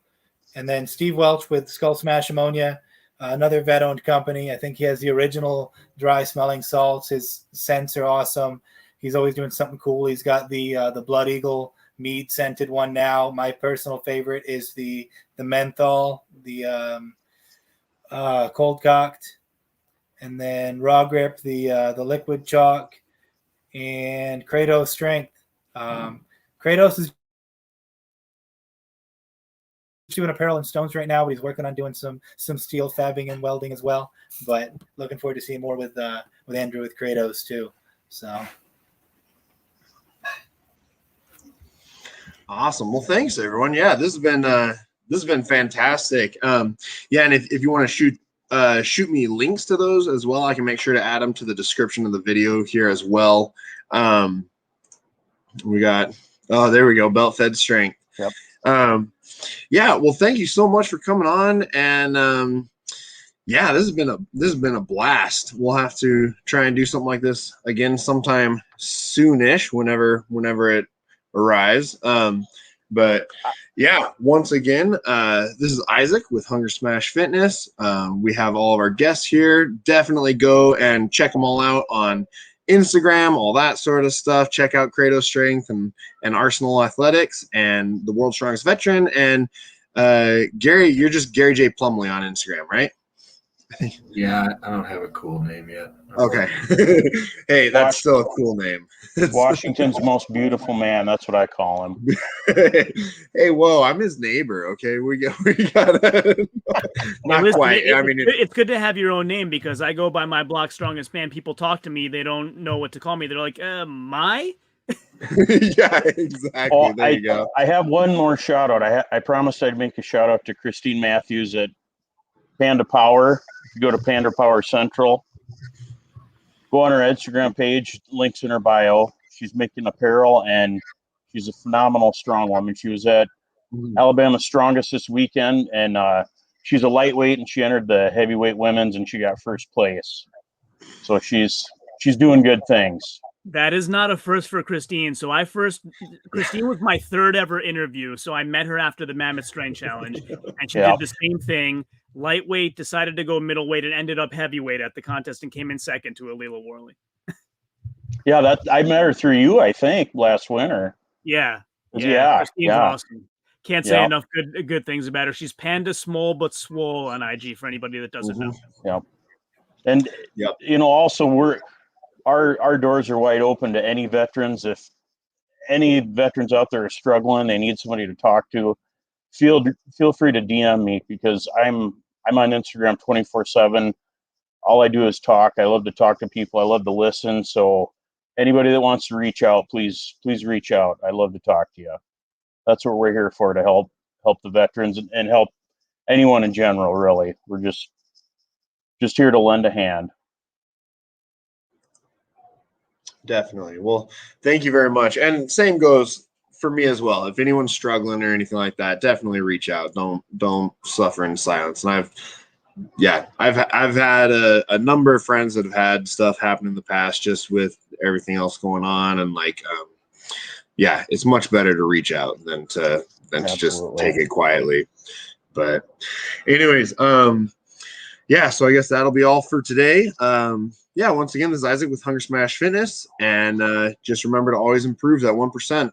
And then Steve Welch with Skull Smash Ammonia, another vet-owned company. I think he has the original dry smelling salts. His scents are awesome. He's always doing something cool. He's got the Blood Eagle mead scented one now. My personal favorite is the menthol, the cold cocked, and then Raw Grip, the liquid chalk, and Kratos Strength. Kratos is doing apparel and stones right now, but he's working on doing some steel fabbing and welding as well. But looking forward to seeing more with Andrew with Kratos too. So awesome. Well, thanks everyone. Yeah, this has been fantastic. Yeah, and if you want to shoot me links to those as well, I can make sure to add them to the description of the video here as well. We got there we go, belt fed strength. Yep. Yeah, well, thank you so much for coming on, and yeah, this has been a blast. We'll have to try and do something like this again sometime soonish, whenever it arrives. But yeah, once again, this is Isaac with Hunger Smash Fitness. We have all of our guests here. Definitely go and check them all out on Instagram, all that sort of stuff. Check out Kratos Strength and Arsenal Athletics and the World's Strongest Veteran. And Gary, you're just Gary J. Plumley on Instagram, right? Yeah, I don't have a cool name yet. Okay. Hey, that's still a cool name. Washington's most beautiful man. That's what I call him. Hey, whoa, I'm his neighbor. Okay, we got not listen, quite. I mean, it's good to have your own name, because I go by my block strongest man. People talk to me, they don't know what to call me. They're like, my. Yeah, exactly. Oh, there you go. I have one more shout out. I promised I'd make a shout out to Christine Matthews at Panda Power. If you go to Panda Power Central, go on her Instagram page, links in her bio. She's making apparel, and she's a phenomenal strong woman. She was at Alabama Strongest this weekend, and she's a lightweight, and she entered the heavyweight women's, and she got first place. So she's doing good things. That is not a first for Christine. So Christine was my third ever interview. So I met her after the Mammoth Strength Challenge, and she did the same thing. Lightweight, decided to go middleweight, and ended up heavyweight at the contest and came in second to Alila Worley. Yeah, I met her through you, I think, last winter. Yeah. Christine's awesome. Can't say enough good things about her. She's Panda Small but Swole on IG for anybody that doesn't know. Yeah. And also our doors are wide open to any veterans. If any veterans out there are struggling, they need somebody to talk to, feel free to DM me, because I'm on Instagram 24/7. All I do is talk. I love to talk to people. I love to listen. So anybody that wants to reach out, please reach out. I love to talk to you. That's what we're here for, to help the veterans and help anyone in general, really. We're just here to lend a hand. Definitely. Well, thank you very much. And same goes for me as well. If anyone's struggling or anything like that, definitely reach out. Don't suffer in silence. And I've had a number of friends that have had stuff happen in the past, just with everything else going on, and it's much better to reach out than to just take it quietly. But anyways, so I guess that'll be all for today. Once again, this is Isaac with Hunger Smash Fitness, and just remember to always improve that 1%.